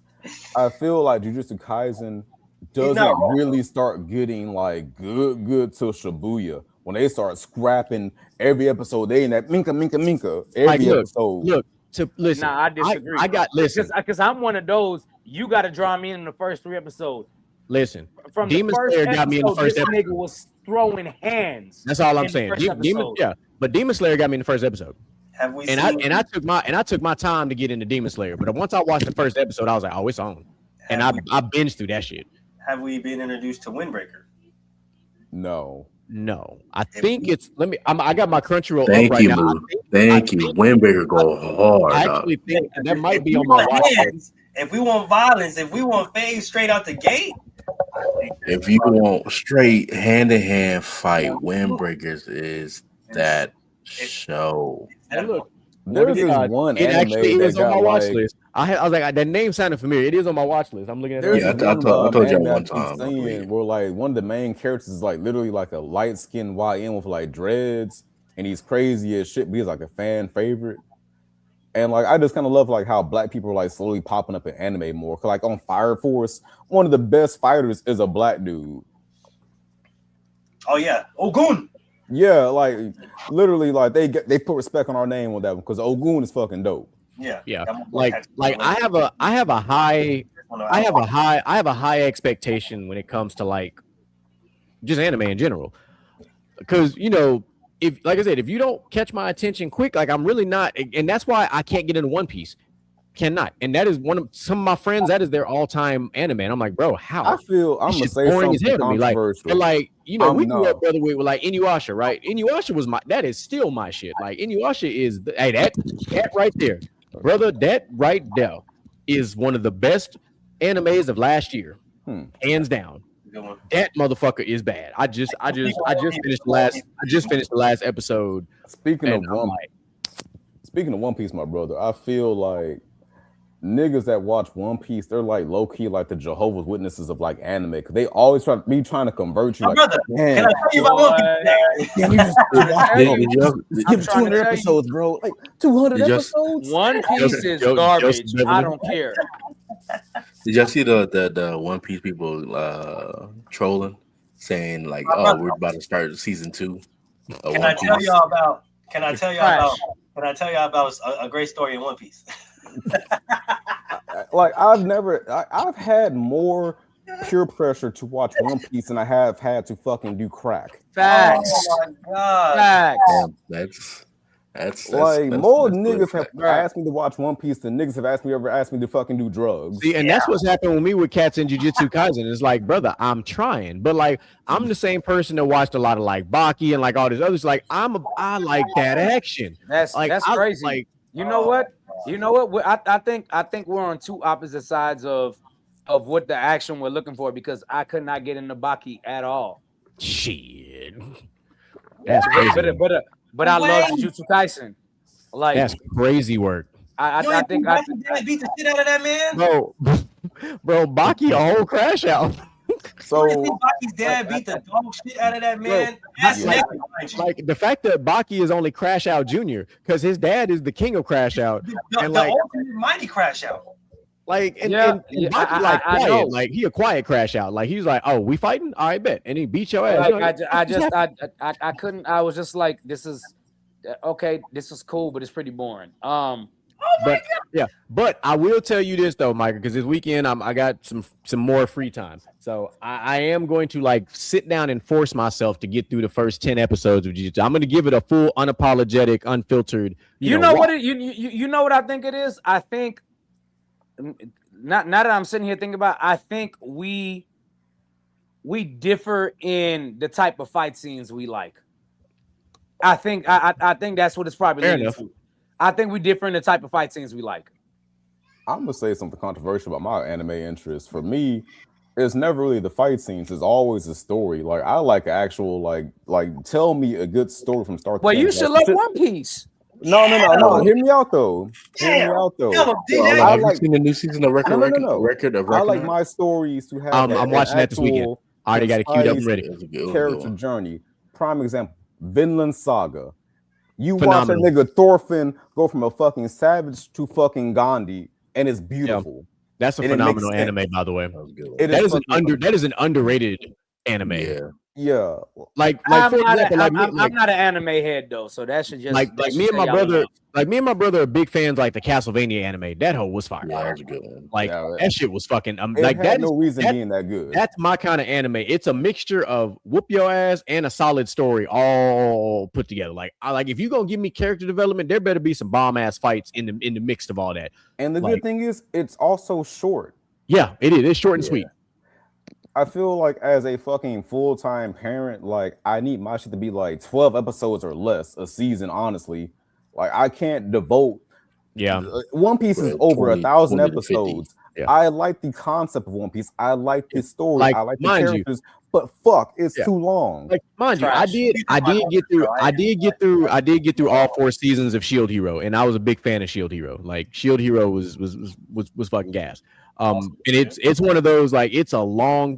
I feel like Jujutsu Kaisen doesn't not wrong. really start getting like good till Shibuya when they start scrapping every episode. They in that minka every like, episode. Look, to listen. Nah, I disagree. I got listen. because I'm one of those. You got to draw me in the first 3 episodes. Listen, From Demon the first Slayer episode, got me in the first this episode. nigga was throwing hands. That's all I'm in the saying. first Demon, but Demon Slayer got me in the first episode. Have we And seen? I took my time to get into Demon Slayer. But once I watched the first episode, I was like, oh, it's on. And I binged through that shit. Have we been introduced to Windbreaker? No. No, I think it's. I got my Crunchyroll Thank up right you, now. Moo. Thank you. Windbreaker go hard. I dog. actually think that might be If on we my want watch list. hands, if we want violence, if we want phase straight out the gate, If you want straight hand-to-hand fight, Windbreakers is that show. Hey, look, There's this one it anime actually that is on my got watch like. list. I was like, that name sounded familiar. It is on my watch list. I'm looking at There's it. Yeah, Right this now. I one, told y'all anime one I keep time, I seeing believe. where like one of the main characters is like literally like a light-skinned YN with like dreads, and he's crazy as shit, but he's like a fan favorite. And like I just kind of love like how black people are like slowly popping up in anime more. 'Cause, like on Fire Force, one of the best fighters is a black dude. oh yeah, Ogun. Yeah, like literally, like they put respect on our name on that one because Ogun is fucking dope. Yeah, Yeah, I'm like I have a high expectation when it comes to like just anime in general. Because if like I said, if you don't catch my attention quick, like I'm really not, and that's why I can't get into One Piece. Cannot, and that is some of my friends. That is their all-time anime, and I'm like, bro, how? I feel I'm This gonna shit's say boring as something hell to me. Like, controversial. but like we grew no. up, brother, with like Inuyasha, right? Inuyasha was that is still my shit. Like Inuyasha is that right there, brother. That right there is one of the best animes of last year, hands down. Good one. That motherfucker is bad. I just finished the last episode. Speaking of and I'm One Piece, my brother, I feel like niggas that watch One Piece, they're like low key like the Jehovah's Witnesses of like anime because they always trying to convert you. My Like, brother, man, can I tell you about One Piece? damn, you just watch Did- it. did y'all- Just give it 200 episodes, bro. Like 200 Did y'all- episodes. One Piece is garbage. I don't care. Did y'all see the One Piece people trolling, saying like, "Oh, we're about to start season 2 of Can One I tell Piece." y'all about? Can I tell y'all about? Trash. Can I tell y'all about a great story in One Piece? Like I've had more peer pressure to watch One Piece than I have had to fucking do crack. Facts. Oh my god! Facts. Damn, that's Like more that's niggas good. have asked me to watch One Piece than niggas have ever asked me to fucking do drugs. See, and that's what's happened with me with cats in Jujutsu Kaisen. It's like, brother, I'm trying, but like I'm the same person that watched a lot of like Baki and like all these others. Like I like that action. That's Like that's I, crazy. Like You know what? I think we're on two opposite sides of what the action we're looking for because I could not get into Baki at all. shit. That's crazy. But I love Jujutsu Kaisen. Like That's crazy work, I think beat the shit out of that man. bro. Baki a whole crash out. So Baki's dad beat the dog shit out of that man. That's like- negligence. Like the fact that Baki is only Crash Out Junior because his dad is the king of Crash Out, the and like ultimate mighty crash out. like and, Yeah, and, and yeah, Baki I like know. quiet, like he a quiet Crash Out. Like he's like, oh, we fighting? All right, bet, and he beat your ass. like, I couldn't. I was just like, this is okay. This is cool, but it's pretty boring. But I will tell you this though, Michael, because this weekend I got some more free time, so I am going to like sit down and force myself to get through the first 10 episodes of Jiu-Jitsu. I'm going to give it a full, unapologetic, unfiltered. You know what? You know what I think it is. I think not that I'm sitting here thinking about. I think we differ in the type of fight scenes we like. I think that's what it's probably Fair leading enough. to. I think we differ in the type of fight scenes we like. I'm gonna say something controversial about my anime interest. For me, it's never really the fight scenes. It's always the story. Like I like actual like tell me a good story from start to Well, finish. you should Like, love One Piece. No. Hear me out though. Hear me out though. Tell him, Well, DJ. have you like- seen the new season of No. Record of I like Reckoner? my stories to have I'm watching that this weekend. actual, I already got it queued up and concise ready. It was a good character one. journey. Prime example, Vinland Saga. You Phenomenal. watch that nigga Thorfinn go from a fucking savage to fucking Gandhi, and it's beautiful. That's a And it makes phenomenal sense. anime, by the way. That was a good one. It That is an underrated anime. Yeah. Yeah. Like I'm for not, example, I'm not an anime head though, so that should just like me and my brother, are big fans like the Castlevania anime. That hoe was fire. Yeah, that was a good one. Like Yeah, that shit was fucking It like had that. no reason that- being that good. That's my kind of anime. It's a mixture of whoop your ass and a solid story all put together. Like if you gonna give me character development, there better be some bomb ass fights in the mix of all that. And the like- good thing is, it's also short. Yeah, it is. It's short and sweet. I feel like as a fucking full-time parent, like I need my shit to be like 12 episodes or less a season, honestly. Like I can't devote. Yeah. One Piece is Right, over 20 1,000 20 to 50. episodes. Yeah. I like the concept of One Piece. I like the story. Like, I like the mind you- characters. But fuck, it's Yeah. too long. Like mind you, Trash. I did get through all 4 seasons of Shield Hero, and I was a big fan of Shield Hero. Like Shield Hero was fucking gas. And it's one of those like it's a long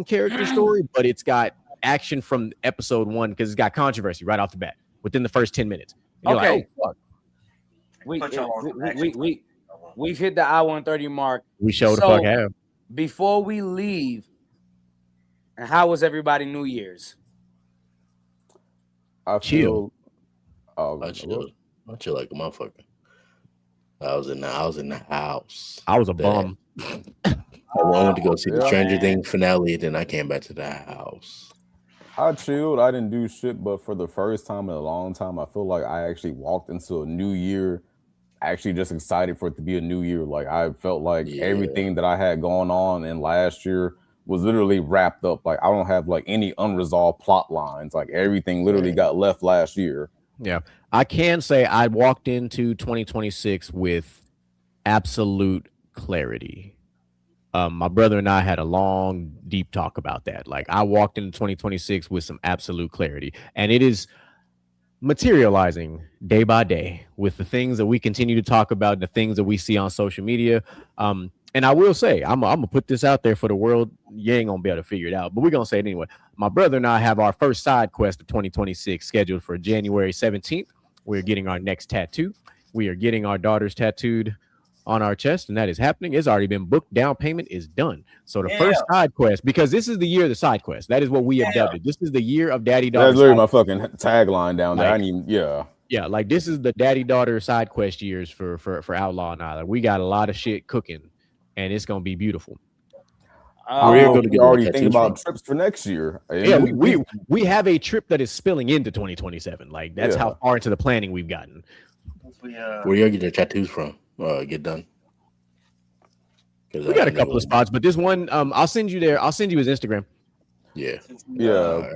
character story, but it's got action from episode 1 because it's got controversy right off the bat within the first 10 minutes. And you're Okay. like, oh, fuck. We've hit the hour and 30 mark. We showed the So- fuck have. Before we leave, how was everybody New Year's? I Chill. feel. Oh, I chill like a motherfucker. I was in the house. I was a That- bum. I wanted to go see the Yeah. Stranger Things finale, then I came back to the house. I chilled. I didn't do shit, but for the first time in a long time, I feel like I actually walked into a new year, actually just excited for it to be a new year. Like I felt like Yeah. everything that I had going on in last year was literally wrapped up. Like I don't have like any unresolved plot lines. Like everything literally Right. got left last year. I can say I walked into 2026 with absolute clarity. My brother and I had a long, deep talk about that. Like I walked into 2026 with some absolute clarity, and it is materializing day by day with the things that we continue to talk about, the things that we see on social media. And I will say, I'm gonna put this out there for the world. You ain't gonna be able to figure it out, but we're gonna say it anyway. My brother and I have our first side quest of 2026 scheduled for January 17th. We're getting our next tattoo. We are getting our daughters tattooed on our chest, and that is happening. It's already been booked. Down payment is done. So the first side quest, because this is the year of the side quest. That is what we have dubbed it. This is the year of daddy daughter. That's literally my fucking tagline down there. Like- I didn't even, Yeah, like this is the daddy daughter side quest years for Outlaw and I. Like, we got a lot of shit cooking, and it's gonna be beautiful. Where you I'm gonna get already the thinking tattoos about trips for next year. Yeah, we have a trip that is spilling into 2027. Like that's Yeah. how far into the planning we've gotten. Where you gonna get your tattoos from? Get done. We got a couple of spots, but this one, I'll send you there. I'll send you his Instagram. Yeah, Yeah.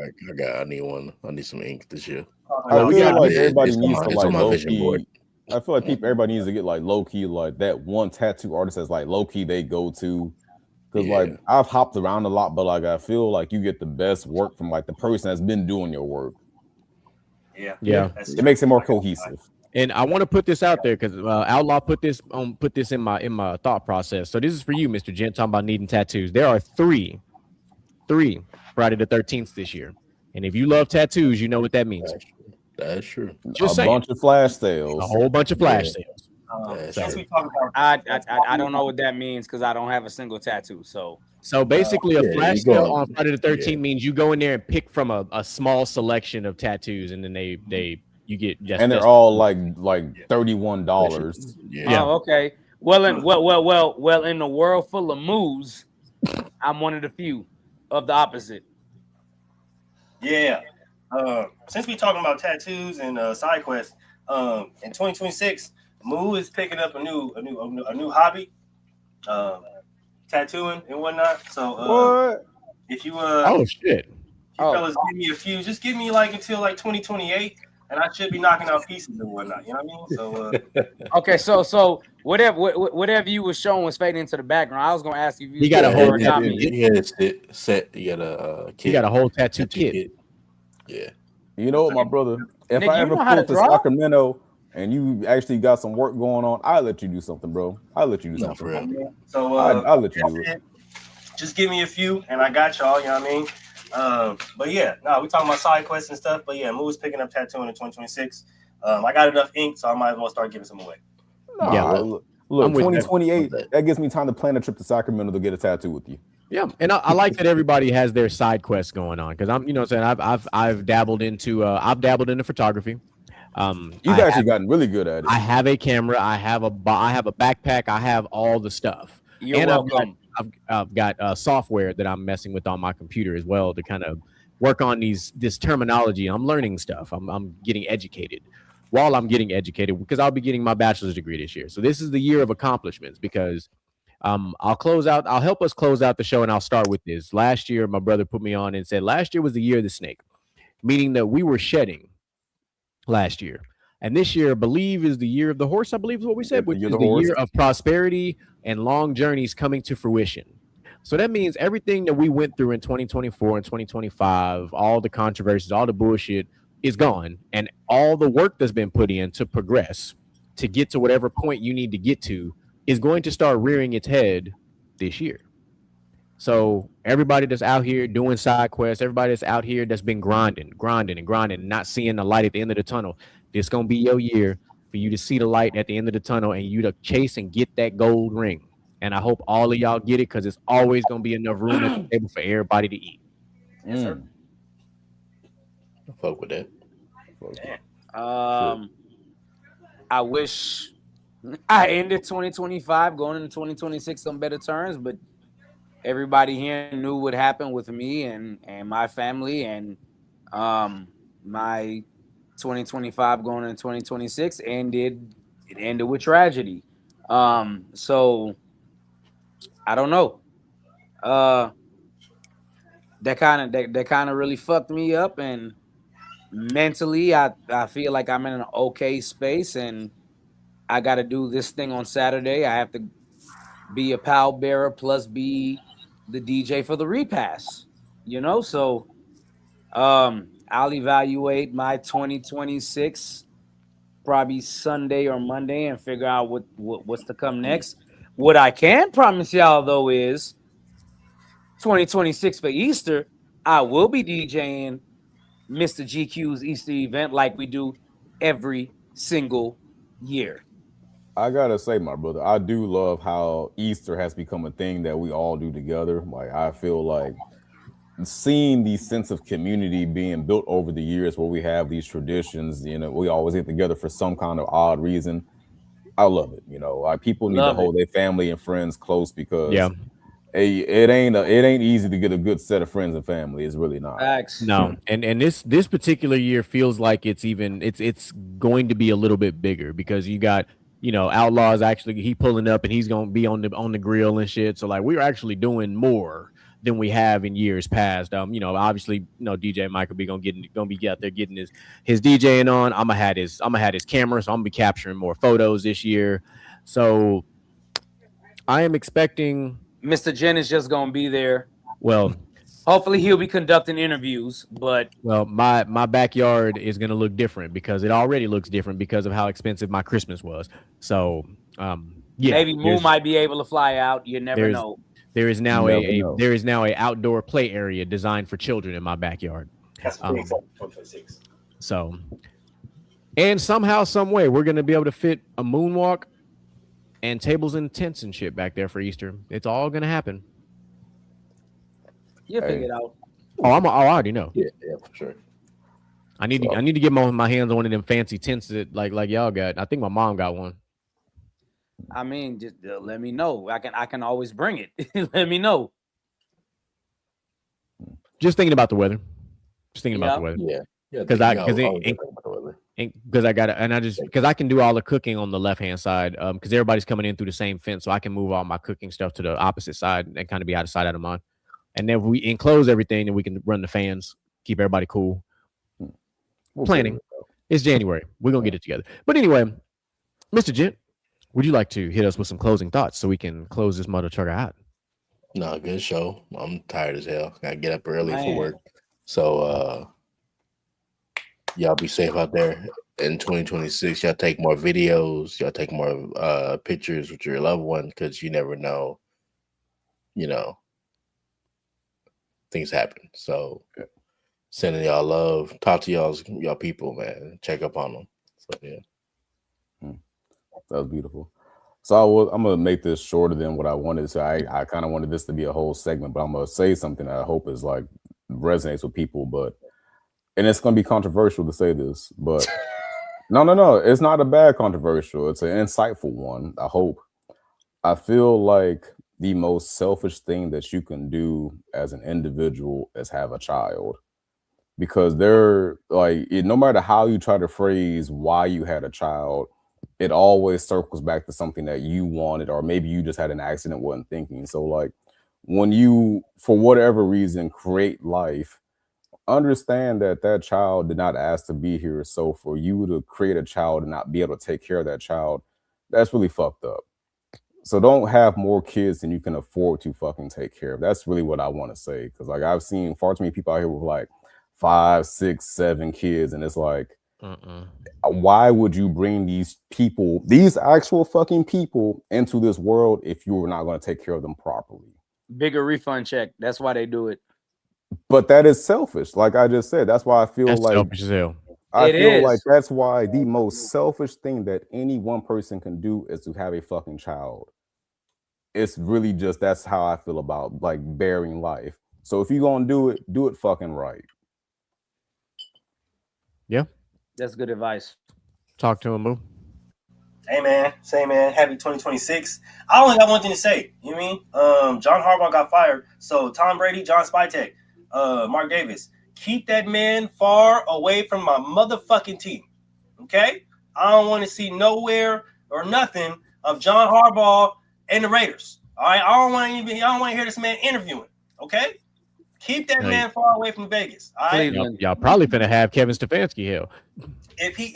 I need one. I need some ink this year. I we feel got- like it's everybody on needs my- to it's like on my low vision key. board. I feel like everybody needs to get like low key, like that one tattoo artist that's like low key they go to. Because Yeah. like I've hopped around a lot, but like I feel like you get the best work from like the person that's been doing your work. Yeah. It makes it more cohesive. And I want to put this out there because Outlaw put this in my thought process. So this is for you, Mr. Gent, talking about needing tattoos. There are three Friday the 13th this year, and if you love tattoos, you know what that means. That's true. Just a saying. bunch of flash sales. A whole bunch of flash sales. Since we talk about I don't know what that means because I don't have a single tattoo. So basically, a yeah, flash you go sale on- on Friday the 13th means you go in there and pick from a small selection of tattoos, and then you get just and they're all like $31. Yeah. Oh, okay. Well, in the world full of moves, I'm one of the few of the opposite. Yeah. Since we talking about tattoos and side quests, in 2026, Moo is picking up a new hobby, tattooing and whatnot. So What? if you Oh shit! fellas give me a few, just give me like until like 2028, and I should be knocking out pieces and whatnot. You know what I mean? So Okay, so whatever you were showing was fading into the background. I was gonna ask you if You got a still whole heard about me. You got a set. You got a kit. You got a whole tattoo kit. Yeah. You know what, my brother? if Nigga, I you ever know how pull to up to draw? Sacramento and you actually got some work going on, I'll let you do something, bro. I'll let you do No, something. for real. So I'll let you do it. just give me a few, and I got y'all. You know what I mean? But yeah, no, we talking about side quests and stuff. But yeah, Moo's picking up tattooing in 2026. I got enough ink, so I might as well start giving some away. Yeah, Nah, well, look, I'm with that. 2028. That gives me time to plan a trip to Sacramento to get a tattoo with you. Yeah, and I like that everybody has their side quests going on because I'm, what I'm saying, I've dabbled into photography. You've actually gotten really good at it. I have a camera, I have a backpack, I have all the stuff, You're and welcome. I've got software that I'm messing with on my computer as well to kind of work on this terminology. I'm learning stuff. I'm getting educated while I'm getting educated because I'll be getting my bachelor's degree this year. So this is the year of accomplishments because I'll help us close out the show and I'll start with this. Last year, my brother put me on and said last year was the year of the snake, meaning that we were shedding last year. And this year, I believe, is the year of the horse, I believe is what we said, which You're is the the horse. year of prosperity and long journeys coming to fruition. So that means everything that we went through in 2024 and 2025, all the controversies, all the bullshit is gone. And all the work that's been put in to progress, to get to whatever point you need to get to, is going to start rearing its head this year. So everybody that's out here doing side quests, everybody that's out here that's been grinding, and not seeing the light at the end of the tunnel, this gonna be your year for you to see the light at the end of the tunnel and you to chase and get that gold ring. And I hope all of y'all get it because it's always gonna be enough room at the table for everybody to eat. Yes, sir. Fuck with that. I wish I ended 2025 going into 2026 on better terms, but everybody here knew what happened with me and my family, and my 2025 going into 2026 ended with tragedy. So I don't know. That kind of really fucked me up, and mentally I feel like I'm in an okay space, and I got to do this thing on Saturday. I have to be a pallbearer plus be the DJ for the repass, so I'll evaluate my 2026 probably Sunday or Monday and figure out what's to come next. What I can promise y'all though is 2026 for Easter, I will be DJing Mr. GQ's Easter event like we do every single year. I gotta say, my brother, I do love how Easter has become a thing that we all do together. Like I feel like seeing the sense of community being built over the years where we have these traditions, we always get together for some kind of odd reason. I love it. Like people need to hold their family and friends close because Yeah. it ain't easy to get a good set of friends and family. It's really not. Facts. No, and this particular year feels like it's going to be a little bit bigger because you got Outlaws actually he pulling up and he's gonna be on the grill and shit. So like we're actually doing more than we have in years past. Obviously DJ Mike will be gonna be out there getting his DJing on. I'm gonna have his camera, so I'm gonna be capturing more photos this year. So I am expecting Mr. Jen is just gonna be there. well. Hopefully he'll be conducting interviews, but my backyard is gonna look different because it already looks different because of how expensive my Christmas was. So yeah, maybe Moo might be able to fly out. You never know. There is now know. there is now a outdoor play area designed for children in my backyard. That's pretty exciting. 2026. So, and somehow, some way, we're gonna be able to fit a moonwalk and tables and tents and shit back there for Easter. It's all gonna happen. You'll figure it out. I already know. Yeah, for sure. I need to get my hands on one of them fancy tents that like y'all got. I think my mom got one. I mean, just let me know. I can always bring it. Let me know. Just thinking about the weather. Just thinking about the weather. Yeah. Because I can do all the cooking on the left hand side. Because everybody's coming in through the same fence, so I can move all my cooking stuff to the opposite side and kind of be out of sight, out of mind. And then if we enclose everything, then we can run the fans, keep everybody cool. Planning. It's January. We're gonna get it together. But anyway, Mr. Gent, would you like to hit us with some closing thoughts so we can close this mother trucker out? No, good show. I'm tired as hell. Gotta get up early for work. So Y'all be safe out there in 2026. Y'all take more videos. Y'all take more pictures with your loved one because you never know. You know, things happen. So sending y'all love. Talk to y'all people, man. Check up on them. So yeah. That was beautiful. So I'm gonna make this shorter than what I wanted. So I kind of wanted this to be a whole segment, but I'm gonna say something that I hope is like resonates with people. But and it's gonna be controversial to say this, but no, it's not a bad controversial. It's an insightful one. I hope. I feel like the most selfish thing that you can do as an individual is have a child because they're like no matter how you try to phrase why you had a child, it always circles back to something that you wanted, or maybe you just had an accident, wasn't thinking. So like when you for whatever reason create life, understand that that child did not ask to be here. So for you to create a child and not be able to take care of that child, that's really fucked up. So don't have more kids than you can afford to fucking take care of. That's really what I want to say. Because like I've seen far too many people out here with like 5, 6, 7 kids, and it's like, why would you bring these people, these actual fucking people, into this world if you were not going to take care of them properly? Bigger refund check. That's why they do it. But that is selfish. Like I just said, that's why I feel That's like selfish as hell. I It feel like is. that's why the most selfish thing that any one person can do is to have a fucking child. It's really just that's how I feel about like bearing life. So if you're gonna do it fucking right. Yeah. That's good advice. Talk to him, boo. Hey man, say man, happy 2026. I only got one thing to say. You know what I mean? John Harbaugh got fired. So Tom Brady, John Spytek, Mark Davis, keep that man far away from my motherfucking team. Okay? I don't want to see nowhere or nothing of John Harbaugh and the Raiders. All right. I don't want to hear this man interviewing. Okay? Keep that Hey, man far away from Vegas. All right. Cleveland. y'all probably finna have Kevin Stefanski. Hell, If he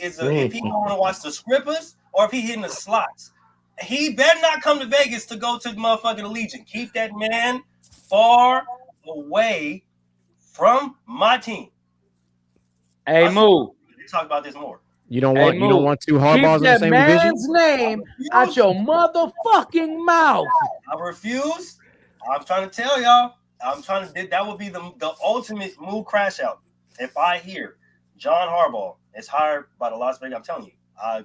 want to watch the scrippers or if he hitting the slots, he better not come to Vegas to go to the motherfucking Allegiant. Keep that man far away from my team. Hey, Moo. Let's talk about this more. you don't Hey, want you don't Moo. want two Keep Harbaughs in the that same division. man's name out your motherfucking mouth. I refuse. I'm trying to tell y'all. I'm trying to. That would be the ultimate move crash out. If I hear John Harbaugh is hired by the Las Vegas, I'm telling you,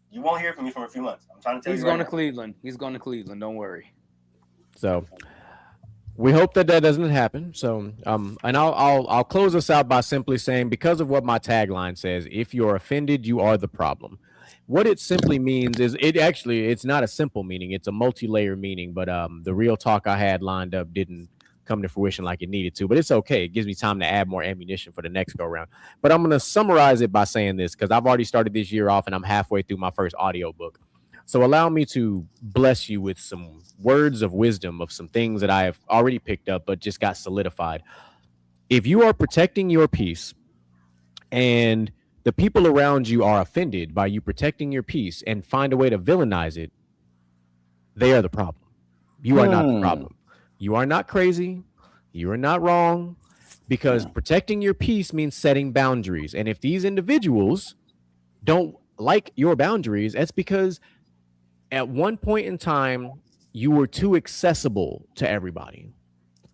you won't hear from me for a few months. I'm trying to tell He's you. going Right to now. Cleveland. He's going to Cleveland. Don't worry. So we hope that doesn't happen. So and I'll close us out by simply saying, because of what my tagline says, if you're offended, you are the problem. What it simply means is it's not a simple meaning, it's a multi-layer meaning, but the real talk I had lined up didn't come to fruition like it needed to, but it's okay. It gives me time to add more ammunition for the next go round. But I'm going to summarize it by saying this, because I've already started this year off and I'm halfway through my first audio book. So allow me to bless you with some words of wisdom of some things that I have already picked up but just got solidified. If you are protecting your peace and the people around you are offended by you protecting your peace and find a way to villainize it, they are the problem. You are not the problem. You are not crazy. You are not wrong, because protecting your peace means setting boundaries. And if these individuals don't like your boundaries, that's because at one point in time, you were too accessible to everybody.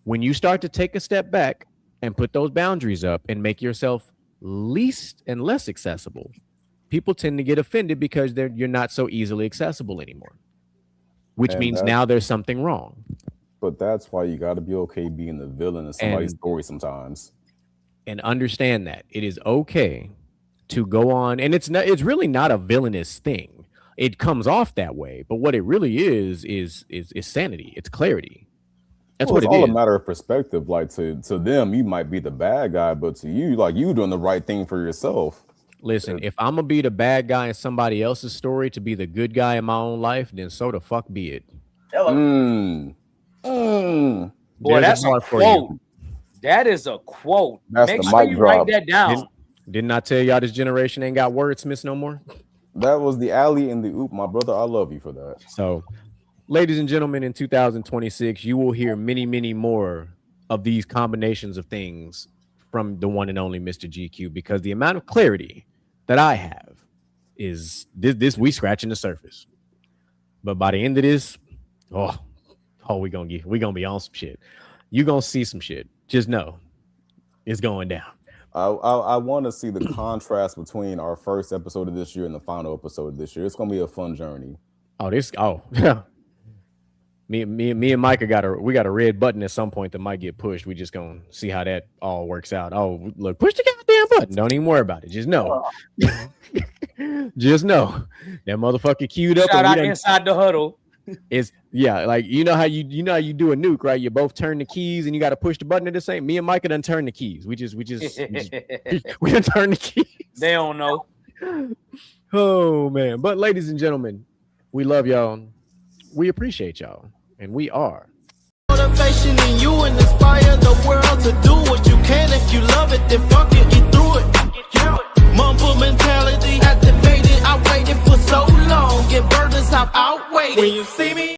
When you start to take a step back and put those boundaries up and make yourself least and less accessible, people tend to get offended because you're not so easily accessible anymore, which And means that now there's something wrong. but that's why you gotta be okay being the villain in somebody's And story sometimes. understand that it is okay to go on, and it's really not a villainous thing. It comes off that way, but what it really is sanity. It's clarity. That's Well, what it's it all a is. matter of perspective. Like to them, you might be the bad guy, but to you, like you doing the right thing for yourself. Listen, if I'm gonna be the bad guy in somebody else's story to be the good guy in my own life, then so the fuck be it. Hello. Mm, mm. Boy, There's a that's a bar for you. quote. That is a quote. That's Make the sure mic you write drop. that down. Didn't I tell y'all this generation ain't got wordsmiths no more? That was the alley and the oop, my brother. I love you for that. So, ladies and gentlemen, in 2026, you will hear many, many more of these combinations of things from the one and only Mr. GQ, because the amount of clarity that I have is this we scratching the surface. But by the end of this, we gonna be on some shit. You gonna see some shit. Just know it's going down. I want to see the contrast between our first episode of this year and the final episode of this year. It's gonna be a fun journey. Me and Micah got a red button at some point that might get pushed. We just gonna see how that all works out. Oh, look, push the goddamn button. Don't even worry about it. Just know. Just know that motherfucker queued up. Shout out inside the huddle. It's like you know how you do a nuke, right? You both turn the keys and you got to push the button at the same. Me and Micah done turn the keys. We done turn the keys. They don't know. Oh man! But ladies and gentlemen, we love y'all. We appreciate y'all, and we are Motivation in you and inspire the world to do what you can. If you love it, then fuck it, get through it. Mumble mentality activated. I waited for so long. Get burdens, I've outweighted. When you see me